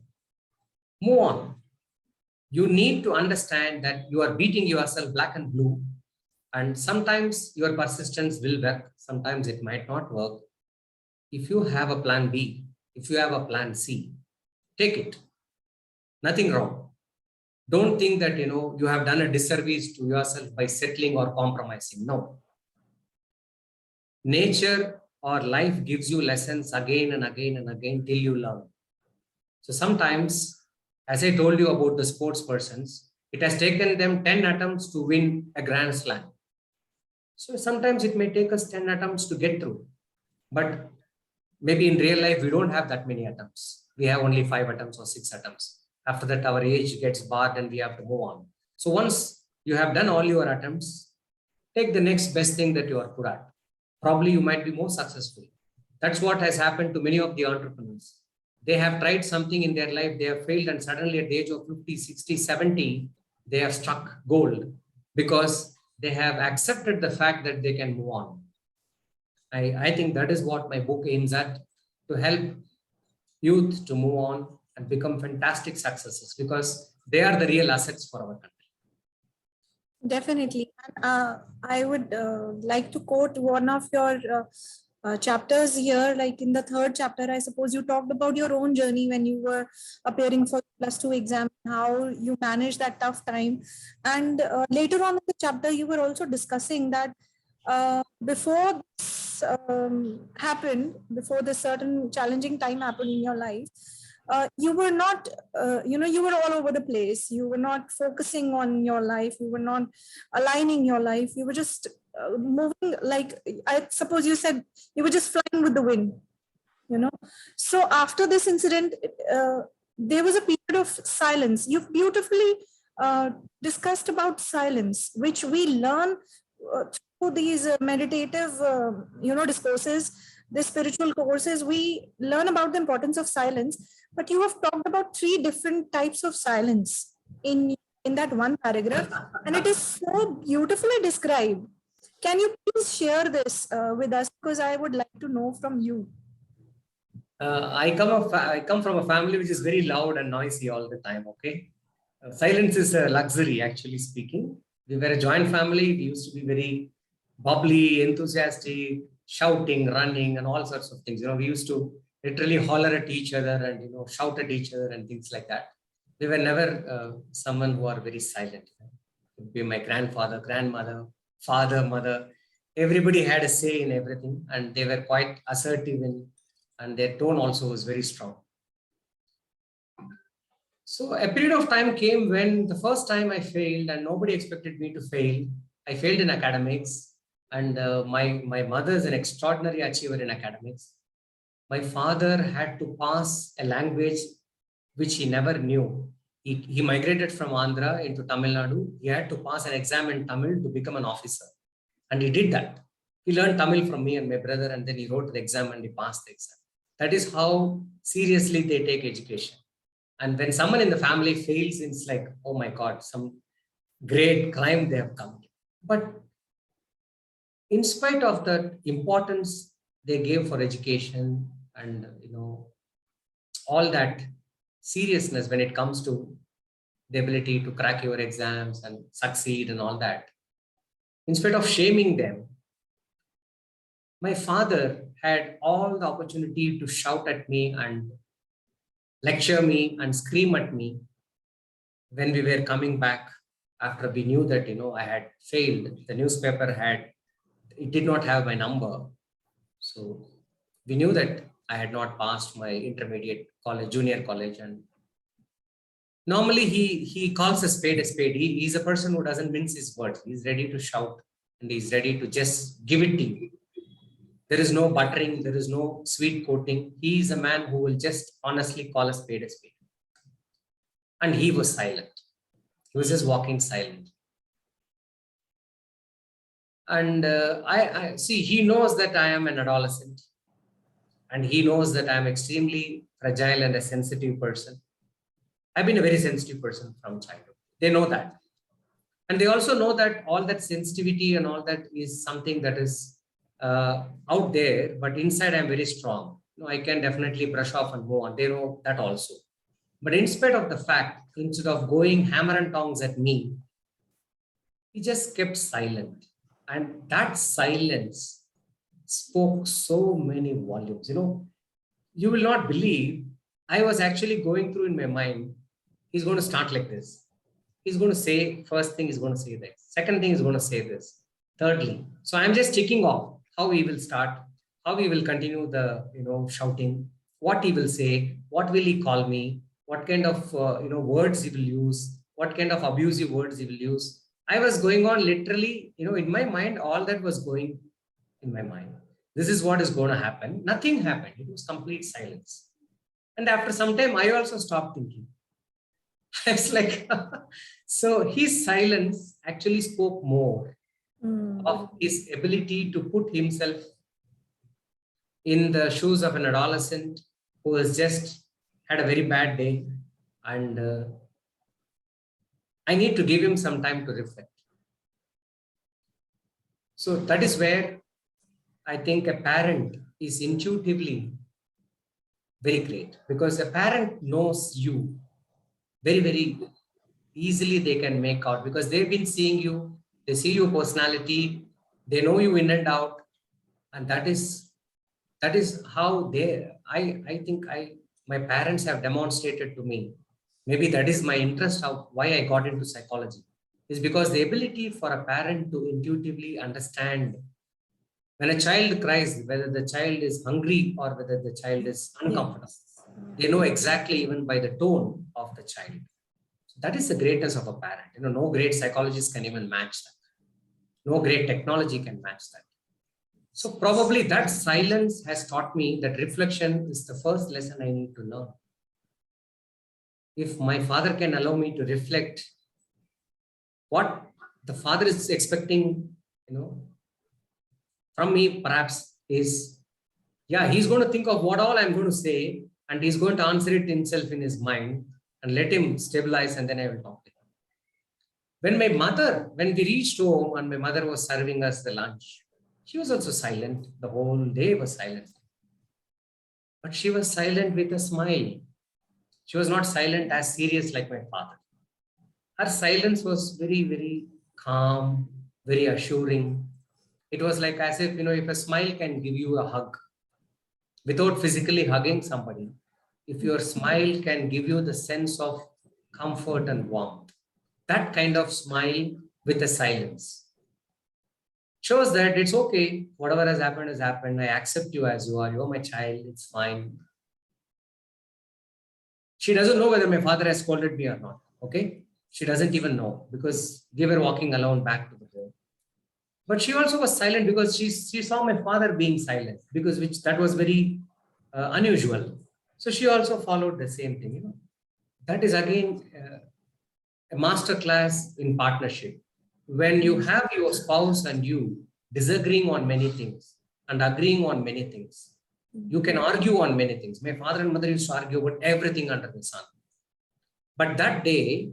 Move on. You need to understand that you are beating yourself black and blue, and sometimes your persistence will work, sometimes it might not work. If you have a plan B, if you have a plan C, take it. Nothing wrong. Don't think that you have done a disservice to yourself by settling or compromising. No. Nature or life gives you lessons again and again and again till you learn. So sometimes, as I told you about the sports persons, it has taken them 10 attempts to win a Grand Slam. So sometimes it may take us 10 attempts to get through. But maybe in real life, we don't have that many attempts. We have only 5 attempts or 6 attempts. After that, our age gets barred and we have to move on. So once you have done all your attempts, take the next best thing that you are good at. Probably you might be more successful. That's what has happened to many of the entrepreneurs. They have tried something in their life, they have failed, and suddenly at the age of 50, 60, 70, they have struck gold because they have accepted the fact that they can move on. I think that is what my book aims at, to help youth to move on and become fantastic successes, because they are the real assets for our country. Definitely. I would like to quote one of your chapters here, like in the 3rd chapter, I suppose you talked about your own journey when you were appearing for +2 exam, how you managed that tough time. And later on in the chapter, you were also discussing that before this happened, before this certain challenging time happened in your life, you were not, you were all over the place. You were not focusing on your life. You were not aligning your life. You were just moving, like, I suppose you said, you were just flying with the wind, So after this incident, there was a period of silence. You've beautifully discussed about silence, which we learn through these meditative, discourses, the spiritual courses. We learn about the importance of silence, but you have talked about 3 different types of silence in that one paragraph, and it is so beautifully described. Can you please share this with us? Because I would like to know from you. I come from a family which is very loud and noisy all the time. Okay, silence is a luxury, actually speaking. We were a joint family. We used to be very bubbly, enthusiastic, shouting, running, and all sorts of things. We used to literally holler at each other and, shout at each other and things like that. They were never someone who are very silent. It would be my grandfather, grandmother, father, mother. Everybody had a say in everything, and they were quite assertive and their tone also was very strong. So a period of time came when the first time I failed, and nobody expected me to fail. I failed in academics, and my mother is an extraordinary achiever in academics. My father had to pass a language which he never knew. He migrated from Andhra into Tamil Nadu. He had to pass an exam in Tamil to become an officer. And he did that. He learned Tamil from me and my brother, and then he wrote the exam and he passed the exam. That is how seriously they take education. And when someone in the family fails, it's like, oh my God, some great crime they have committed. But in spite of that importance they gave for education and, all that seriousness when it comes to the ability to crack your exams and succeed and all that, in spite of shaming them, my father had all the opportunity to shout at me and lecture me and scream at me when we were coming back after we knew that, I had failed. The newspaper it did not have my number. So we knew that I had not passed my intermediate college, junior college. And normally he calls a spade a spade. He's a person who doesn't mince his words. He's ready to shout and he's ready to just give it to you. There is no buttering. There is no sweet coating. He is a man who will just honestly call a spade a spade. And he was silent. He was just walking silent. And I see, he knows that I am an adolescent. And he knows that I am extremely fragile and a sensitive person. I've been a very sensitive person from childhood. They know that. And they also know that all that sensitivity and all that is something that is out there, but inside I'm very strong. I can definitely brush off and move on. They know that also. But in spite of the fact, instead of going hammer and tongs at me, he just kept silent. And that silence spoke so many volumes. You will not believe, I was actually going through in my mind, he's going to start like this. He's going to say, first thing he's going to say this. Second thing he's going to say this. Thirdly. So I'm just checking off how he will start, how he will continue the, shouting, what he will say, what will he call me, what kind of, words he will use, what kind of abusive words he will use. I was going on literally, in my mind, all that was going in my mind. This is what is going to happen. Nothing happened. It was complete silence. And after some time, I also stopped thinking. It's like, so his silence actually spoke more of his ability to put himself in the shoes of an adolescent who has just had a very bad day. And I need to give him some time to reflect. So that is where I think a parent is intuitively very great, because a parent knows you very, very easily. They can make out because they've been seeing you, they see your personality, they know you in and out. And that is how I think my parents have demonstrated to me. Maybe that is my interest of why I got into psychology, is because the ability for a parent to intuitively understand when a child cries, whether the child is hungry or whether the child is uncomfortable. They know exactly even by the tone of the child. So that is the greatness of a parent. No great psychologist can even match that. No great technology can match that. So probably that silence has taught me that reflection is the first lesson I need to learn. If my father can allow me to reflect what the father is expecting, from me perhaps is, he's going to think of what all I'm going to say and he's going to answer it himself in his mind, and let him stabilize, and then I will talk to him. When we reached home and my mother was serving us the lunch, she was also silent. The whole day was silent. But she was silent with a smile. She was not silent as serious like my father. Her silence was very, very calm, very assuring. It was like as if, if a smile can give you a hug without physically hugging somebody, if your smile can give you the sense of comfort and warmth, that kind of smile with a silence shows that it's okay. Whatever has happened has happened. I accept you as you are. You're my child. It's fine. She doesn't know whether my father has scolded me or not. Okay. She doesn't even know because we were walking alone back to the home. But she also was silent because she saw my father being silent, because that was very unusual. So she also followed the same thing. That is again a master class in partnership. When you have your spouse and you disagreeing on many things and agreeing on many things, you can argue on many things. My father and mother used to argue about everything under the sun. But that day,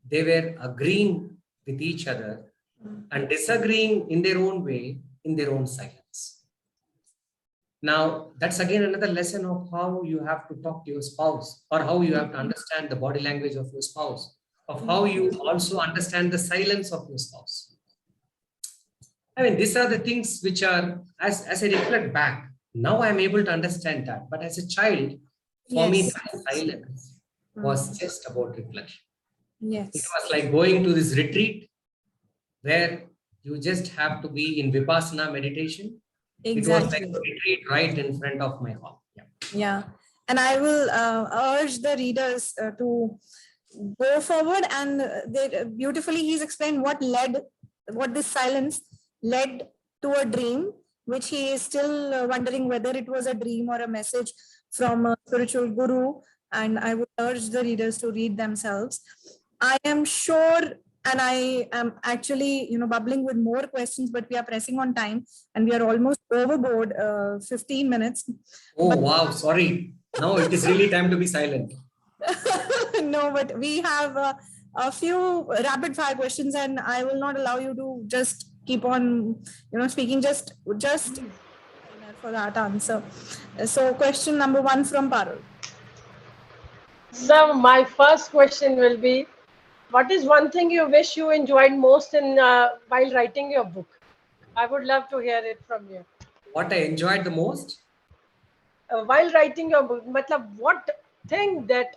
they were agreeing with each other and disagreeing in their own way, in their own silence. Now, that's again another lesson of how you have to talk to your spouse, or how you have to understand the body language of your spouse, of how you also understand the silence of your spouse. I mean, these are the things which are, as I reflect back, now I'm able to understand that. But as a child, for me, that silence was just about reflection. Yes. It was like going to this retreat where you just have to be in Vipassana meditation. Exactly. It was like a retreat right in front of my hall. Yeah. And I will urge the readers to go forward, and beautifully he's explained what this silence led to a dream, which he is still wondering whether it was a dream or a message from a spiritual guru. And I would urge the readers to read themselves. I am sure, and I am actually, bubbling with more questions, but we are pressing on time and we are almost overboard 15 minutes. Oh, wow. Sorry. No, it is really time to be silent. No, but we have a few rapid fire questions, and I will not allow you to just keep on, speaking just for that answer. So question number 1 from Parul. So my first question will be, what is one thing you wish you enjoyed most while writing your book? I would love to hear it from you. What I enjoyed the most? While writing your book, what thing that,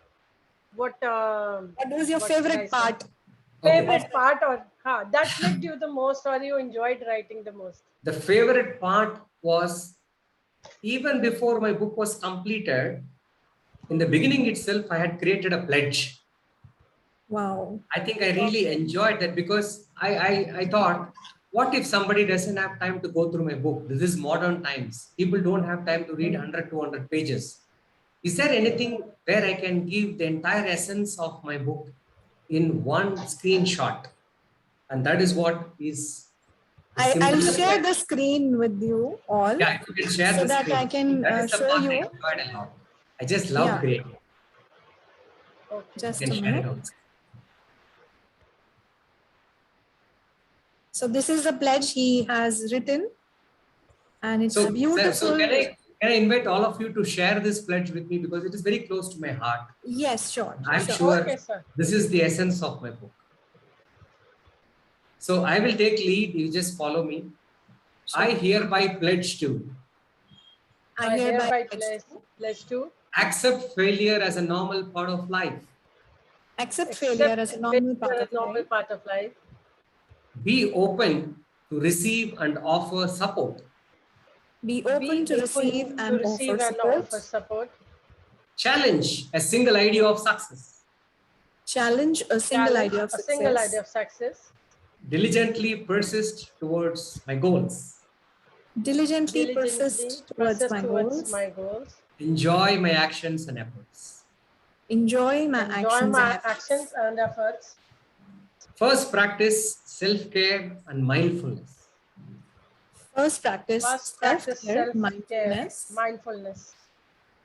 what was your favorite part? Favorite part, or that clicked you the most, or you enjoyed writing the most? The favorite part was, even before my book was completed, in the beginning itself, I had created a pledge. Wow. I think I really enjoyed that, because I thought, what if somebody doesn't have time to go through my book? This is modern times. People don't have time to read 100, 200 pages. Is there anything where I can give the entire essence of my book in one screenshot? And that is what is. I'll share the screen with you all. Yeah, if you can share so the that screen. I can show you. I enjoyed a lot. I just love creating. Just a minute. So this is the pledge he has written, and it's beautiful. So can I invite all of you to share this pledge with me, because it is very close to my heart. Yes, sure. I'm sure this is the essence of my book. So I will take lead. You just follow me. Sure. I hereby pledge to. I hereby pledge to accept failure as a normal part of life. Accept failure as a normal part of life. Be open to receive and offer support. Be open to receive and offer support. Challenge a single idea of success. Challenge a single idea of success. Diligently persist towards my goals. Diligently persist towards my goals. Enjoy my actions and efforts. Enjoy my actions and efforts. First, practice self-care and mindfulness. First, practice self-care, mindfulness.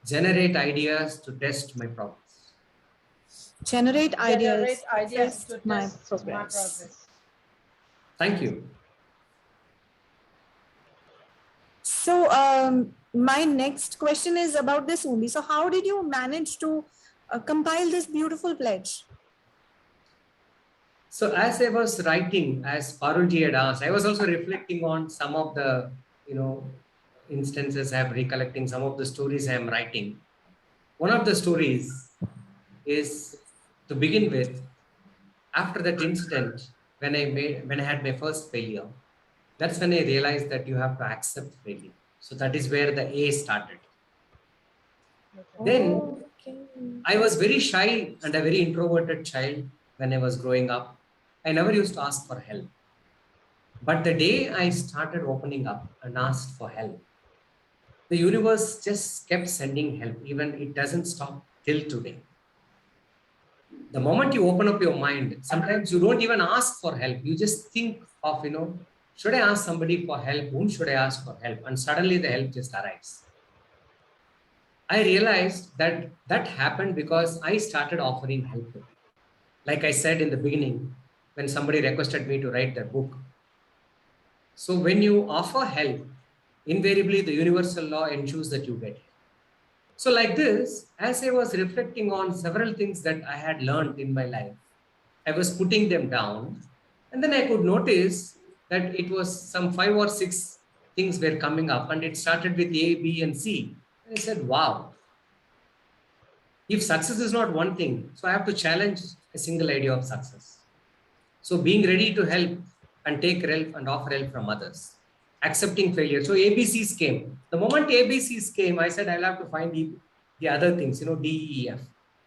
Generate ideas to test my progress. Generate ideas to test my progress. Thank you. So my next question is about this only. So how did you manage to compile this beautiful pledge? So as I was writing, as Parulji had asked, I was also reflecting on some of the, instances I am recollecting, some of the stories I am writing. One of the stories is, to begin with, after that incident, when I had my first failure, that's when I realized that you have to accept failure. So that is where the A started. Then Okay. I was very shy and a very introverted child when I was growing up. I never used to ask for help. But the day I started opening up and asked for help, the universe just kept sending help. Even it doesn't stop till today. The moment you open up your mind, sometimes you don't even ask for help. You just think of, should I ask somebody for help? Whom should I ask for help? And suddenly the help just arrives. I realized that that happened because I started offering help to people. Like I said in the beginning, when somebody requested me to write their book. So when you offer help, invariably the universal law ensures that you get help. So like this, as I was reflecting on several things that I had learned in my life, I was putting them down, and then I could notice that it was some 5 or 6 things were coming up, and it started with A, B, and C. And I said, wow, if success is not one thing, so I have to challenge a single idea of success. So being ready to help and take help and offer help from others, accepting failure. So ABCs came. The moment ABCs came, I said I'll have to find the other things, D, E, F.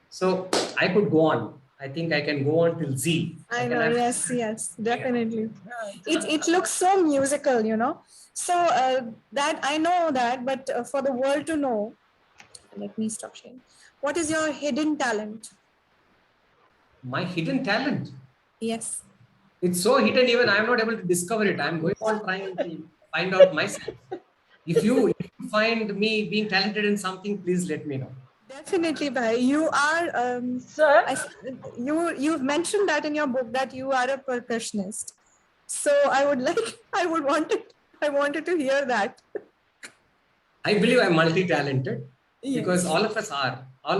So I could go on. I think I can go on till Z. I know. Yes, definitely. It looks so musical, So that I know that, but for the world to know, let me stop sharing. What is your hidden talent? My hidden talent. Yes. It's so hidden, even I'm not able to discover it. I'm going on trying to find out myself. If you find me being talented in something, please let me know. Definitely, Bhai. You are, Sir, you've mentioned that in your book that you are a percussionist. So I wanted to hear that. I believe I'm multi-talented because Yes. all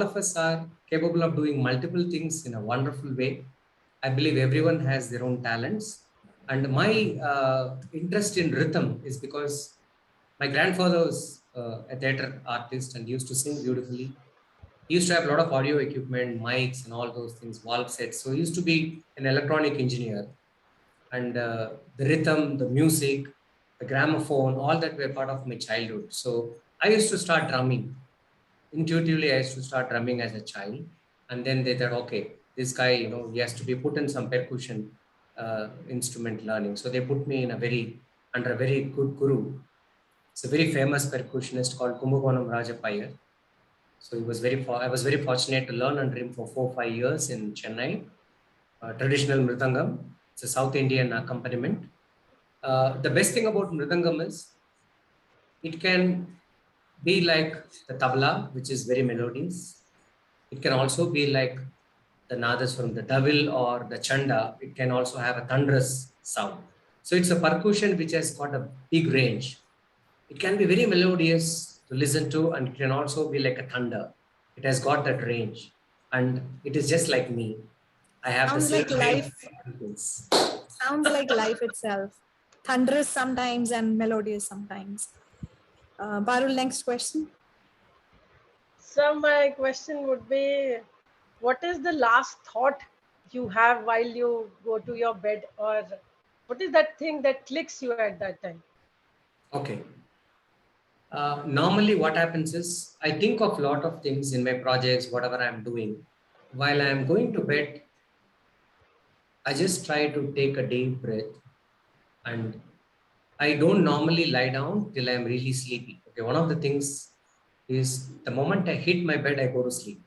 of us are capable of doing multiple things in a wonderful way. I believe everyone has their own talents. And my interest in rhythm is because my grandfather was a theater artist and used to sing beautifully. He used to have a lot of audio equipment, mics, and all those things, valve sets. So he used to be an electronic engineer. And the rhythm, the music, the gramophone, all that were part of my childhood. So I used to start drumming. Intuitively, I used to start drumming as a child. And then they thought, okay, this guy, he has to be put in some percussion instrument learning. So they put me in under a very good guru. It's a very famous percussionist called Kumbakonam Rajapayar. So I was very fortunate to learn under him for 4 or 5 years in Chennai. Traditional mridangam. It's a South Indian accompaniment. The best thing about mridangam is it can be like the tabla, which is very melodious. It can also be like the nadas from the davil or the chanda. It can also have a thunderous sound. So it's a percussion which has got a big range. It can be very melodious to listen to, and it can also be like a thunder. It has got that range, and it is just like me. I have the Sounds same like range. life. Sounds like life itself. Thunderous sometimes and melodious sometimes. Parul, next question. so my question would be, what is the last thought you have while you go to your bed, or what is that thing that clicks you at that time? Okay. Normally, what happens is I think of a lot of things in my projects, whatever I'm doing. While I'm going to bed, I just try to take a deep breath, and I don't normally lie down till I'm really sleepy. Okay, one of the things is the moment I hit my bed, I go to sleep.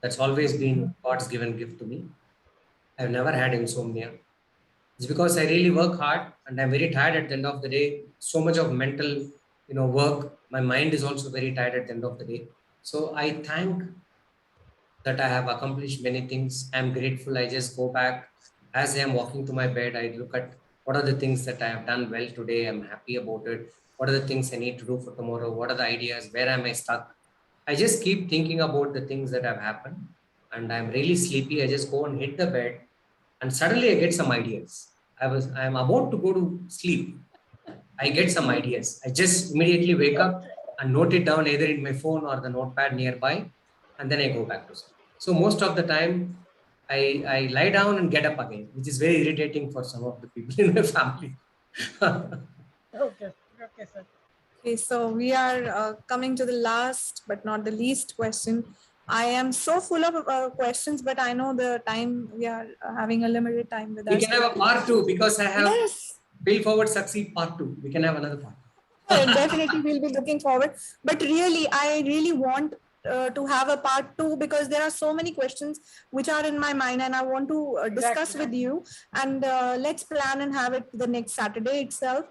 That's always been God's given gift to me. I've never had insomnia. It's because I really work hard and I'm very tired at the end of the day. So much of mental, work. My mind is also very tired at the end of the day. So I thank that I have accomplished many things. I'm grateful. I just go back as I am walking to my bed. I look at what are the things that I have done well today. I'm happy about it. What are the things I need to do for tomorrow? What are the ideas? Where am I stuck? I just keep thinking about the things that have happened, and I'm really sleepy. I just go and hit the bed, and suddenly I get some ideas. I am about to go to sleep. I get some ideas. I just immediately wake up and note it down either in my phone or the notepad nearby, and then I go back to sleep. So most of the time, I lie down and get up again, which is very irritating for some of the people in my family. Okay. Okay, sir. Okay, so we are coming to the last but not the least question. I am so full of questions, but I know the time, we are having a limited time with We us. can have a part 2 because I have Yes, Fail Forward Succeed part 2. We can have another part. definitely we'll be looking forward. But really, I really want to have a part 2 because there are so many questions which are in my mind and I want to discuss Exactly. with you. And let's plan and have it the next Saturday itself,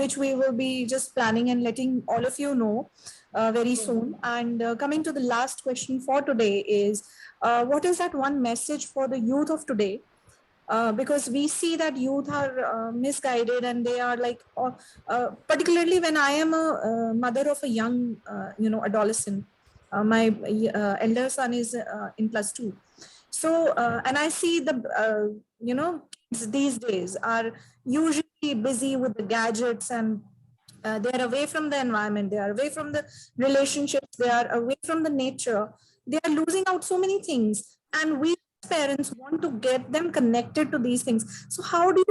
which we will be just planning and letting all of you know very soon. And coming to the last question for today is, what is that one message for the youth of today? Because we see that youth are misguided and they are like, particularly when I am a mother of a young, adolescent. My elder son is in +2. So, and I see the, kids these days are usually busy with the gadgets and they are away from the environment, they are away from the relationships, they are away from the nature. They are losing out so many things. And we parents want to get them connected to these things. So how do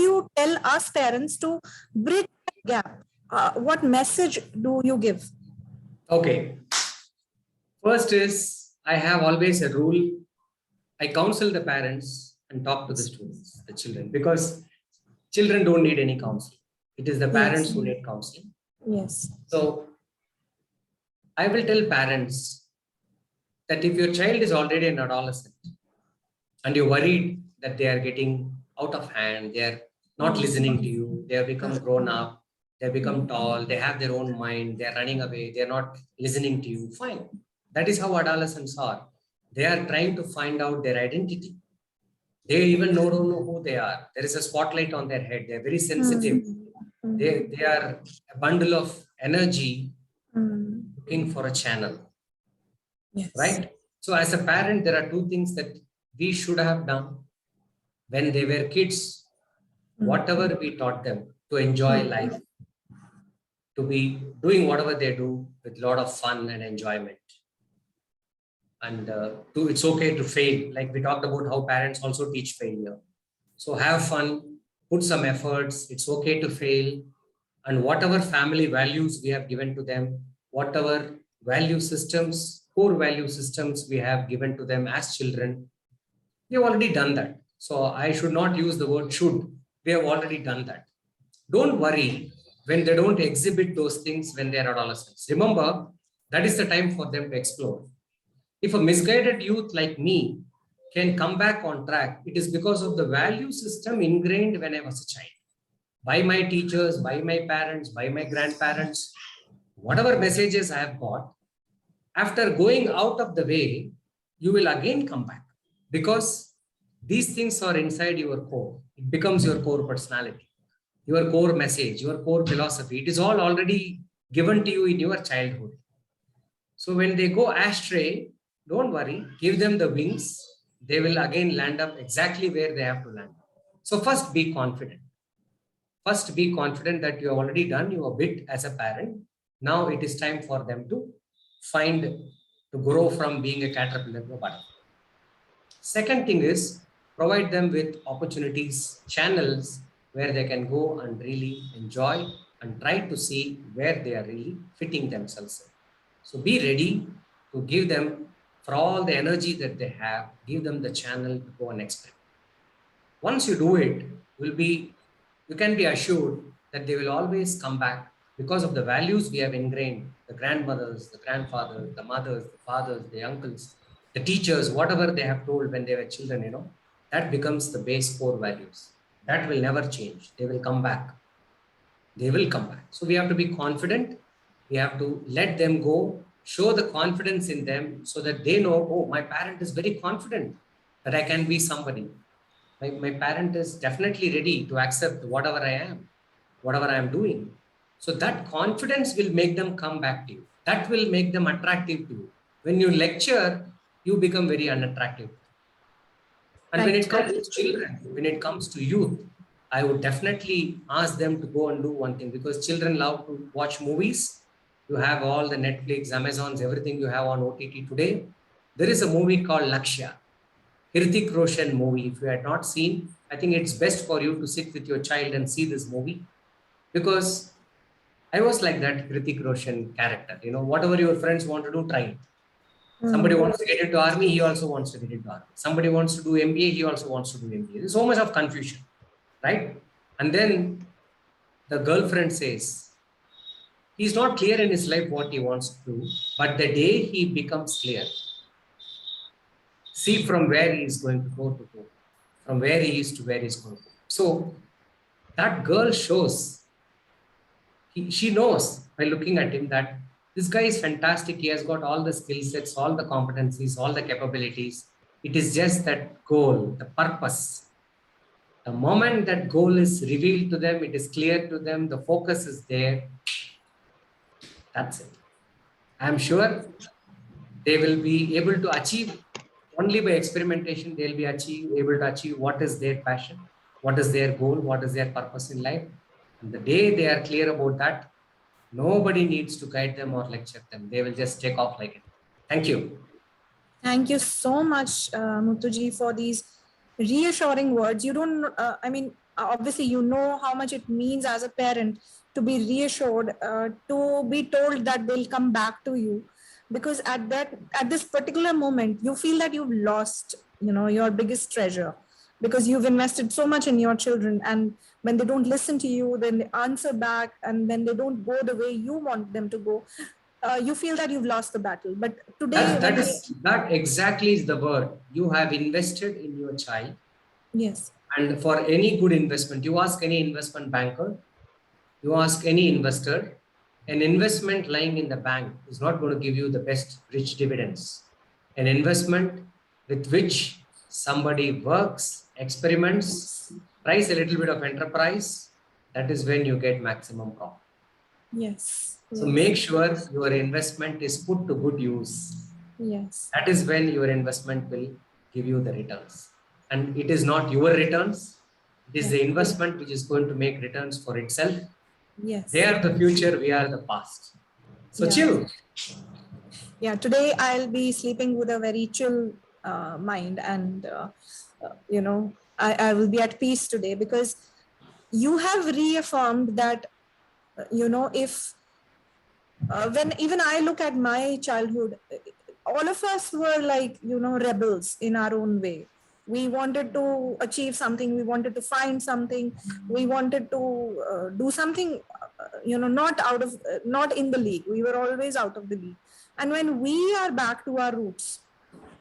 you tell us parents to bridge that gap? What message do you give? Okay. First is, I have always a rule. I counsel the parents and talk to the students, the children, because children don't need any counseling. It is the parents Yes. who need counseling. Yes. So I will tell parents that if your child is already an adolescent and you're worried that they are getting out of hand, they are not listening to you, they have become grown up, they have become tall, they have their own mind, they are running away, they are not listening to you, fine. That is how adolescents are. They are trying to find out their identity. They even don't know who they are. There is a spotlight on their head. They're very sensitive. They are a bundle of energy looking for a channel. Yes. Right? So as a parent, there are two things that we should have done when they were kids. Whatever we taught them to enjoy life, to be doing whatever they do with a lot of fun and enjoyment. And it's okay to fail. Like we talked about how parents also teach failure. So have fun, put some efforts. It's okay to fail. And whatever family values we have given to them, whatever value systems, core value systems we have given to them as children, we have already done that. So I should not use the word should. We have already done that. Don't worry when they don't exhibit those things when they are adolescents. Remember, that is the time for them to explore. If a misguided youth like me can come back on track, it is because of the value system ingrained when I was a child. By my teachers, by my parents, by my grandparents, whatever messages I have got, after going out of the way, you will again come back because these things are inside your core. It becomes your core personality, your core message, your core philosophy. It is all already given to you in your childhood. So when they go astray, don't worry, give them the wings. They will again land up exactly where they have to land. So first be confident. First be confident that you have already done your bit as a parent. Now it is time for them to to grow from being a caterpillar to a butterfly. Second thing is provide them with opportunities, channels where they can go and really enjoy and try to see where they are really fitting themselves in. So be ready to give them, for all the energy that they have, give them the channel to go and experiment. Once you do it, you can be assured that they will always come back because of the values we have ingrained, the grandmothers, the grandfathers, the mothers, the fathers, the uncles, the teachers, whatever they have told when they were children, that becomes the base core values. That will never change. They will come back. They will come back. So we have to be confident. We have to let them go, show the confidence in them so that they know, oh, my parent is very confident that I can be somebody. My parent is definitely ready to accept whatever I am, whatever I am doing. So that confidence will make them come back to you. That will make them attractive to you. When you lecture, you become very unattractive. And when it comes to children, when it comes to youth, I would definitely ask them to go and do one thing, because children love to watch movies. You have all the Netflix, Amazons, everything you have on OTT today. There is a movie called Lakshya, Hrithik Roshan movie. If you had not seen, I think it's best for you to sit with your child and see this movie, because I was like that Hrithik Roshan character. You know, whatever your friends want to do, try it. Somebody wants to get into army, he also wants to get into army. Somebody wants to do MBA, he also wants to do MBA. There's so much of confusion, right? And then the girlfriend says, he's not clear in his life what he wants to do, but the day he becomes clear, see from where he is going to go, from where he is to where he's going to go. So that girl shows, she knows by looking at him that this guy is fantastic. He has got all the skill sets, all the competencies, all the capabilities. It is just that goal, the purpose. The moment that goal is revealed to them, it is clear to them, the focus is there. That's it. I'm sure they will be able to achieve, only by experimentation, they'll be able to achieve what is their passion, what is their goal, what is their purpose in life. And the day they are clear about that, nobody needs to guide them or lecture them. They will just take off like it. Thank you. Thank you so much, Muthuji, for these reassuring words. You don't, I mean, obviously, you know how much it means as a parent to be reassured, to be told that they'll come back to you, because at this particular moment, you feel that you've lost, your biggest treasure, because you've invested so much in your children, and when they don't listen to you, then they answer back, and then they don't go the way you want them to go. You feel that you've lost the battle. But today, that exactly is the word. You have invested in your child. Yes. And for any good investment, you ask any investment banker, you ask any investor, an investment lying in the bank is not going to give you the best rich dividends. An investment with which somebody works, experiments, tries a little bit of enterprise, that is when you get maximum profit. Yes. So make sure your investment is put to good use. Yes. That is when your investment will give you the returns. And it is not your returns. It is the investment which is going to make returns for itself. Yes. They are the future, we are the past. So chill. Yeah, today I'll be sleeping with a very chill mind, and I will be at peace today, because you have reaffirmed that if when even I look at my childhood, all of us were like rebels in our own way. We wanted to achieve something, we wanted to find something, we wanted to do something not in the league. We were always out of the league. And when we are back to our roots,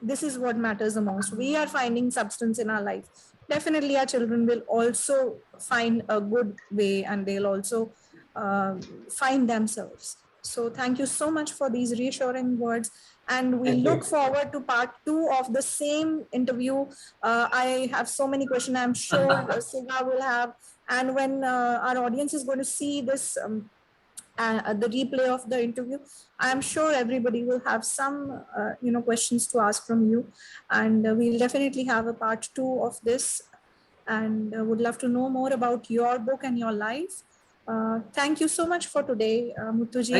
this is what matters the most. We are finding substance in our life. Definitely our children will also find a good way, and they'll also find themselves. So thank you so much for these reassuring words. And we look forward to part 2 of the same interview. I have so many questions. I'm sure Siva will have. And when our audience is going to see this, the replay of the interview, I'm sure everybody will have some, questions to ask from you. And we'll definitely have a part 2 of this. And would love to know more about your book and your life. Thank you so much for today, Muthuji.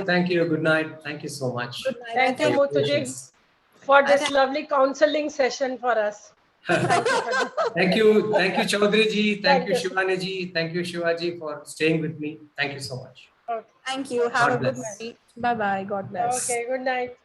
Thank you. Good night. Thank you so much. Good night. Thank you, Muthuji, for this lovely counseling session for us. Thank you, Chaudhary-ji. Thank you, Shivani-ji. Thank you, Shivaji, for staying with me. Thank you so much. Okay. Thank you. Have a good night. Bye-bye. God bless. Okay, good night.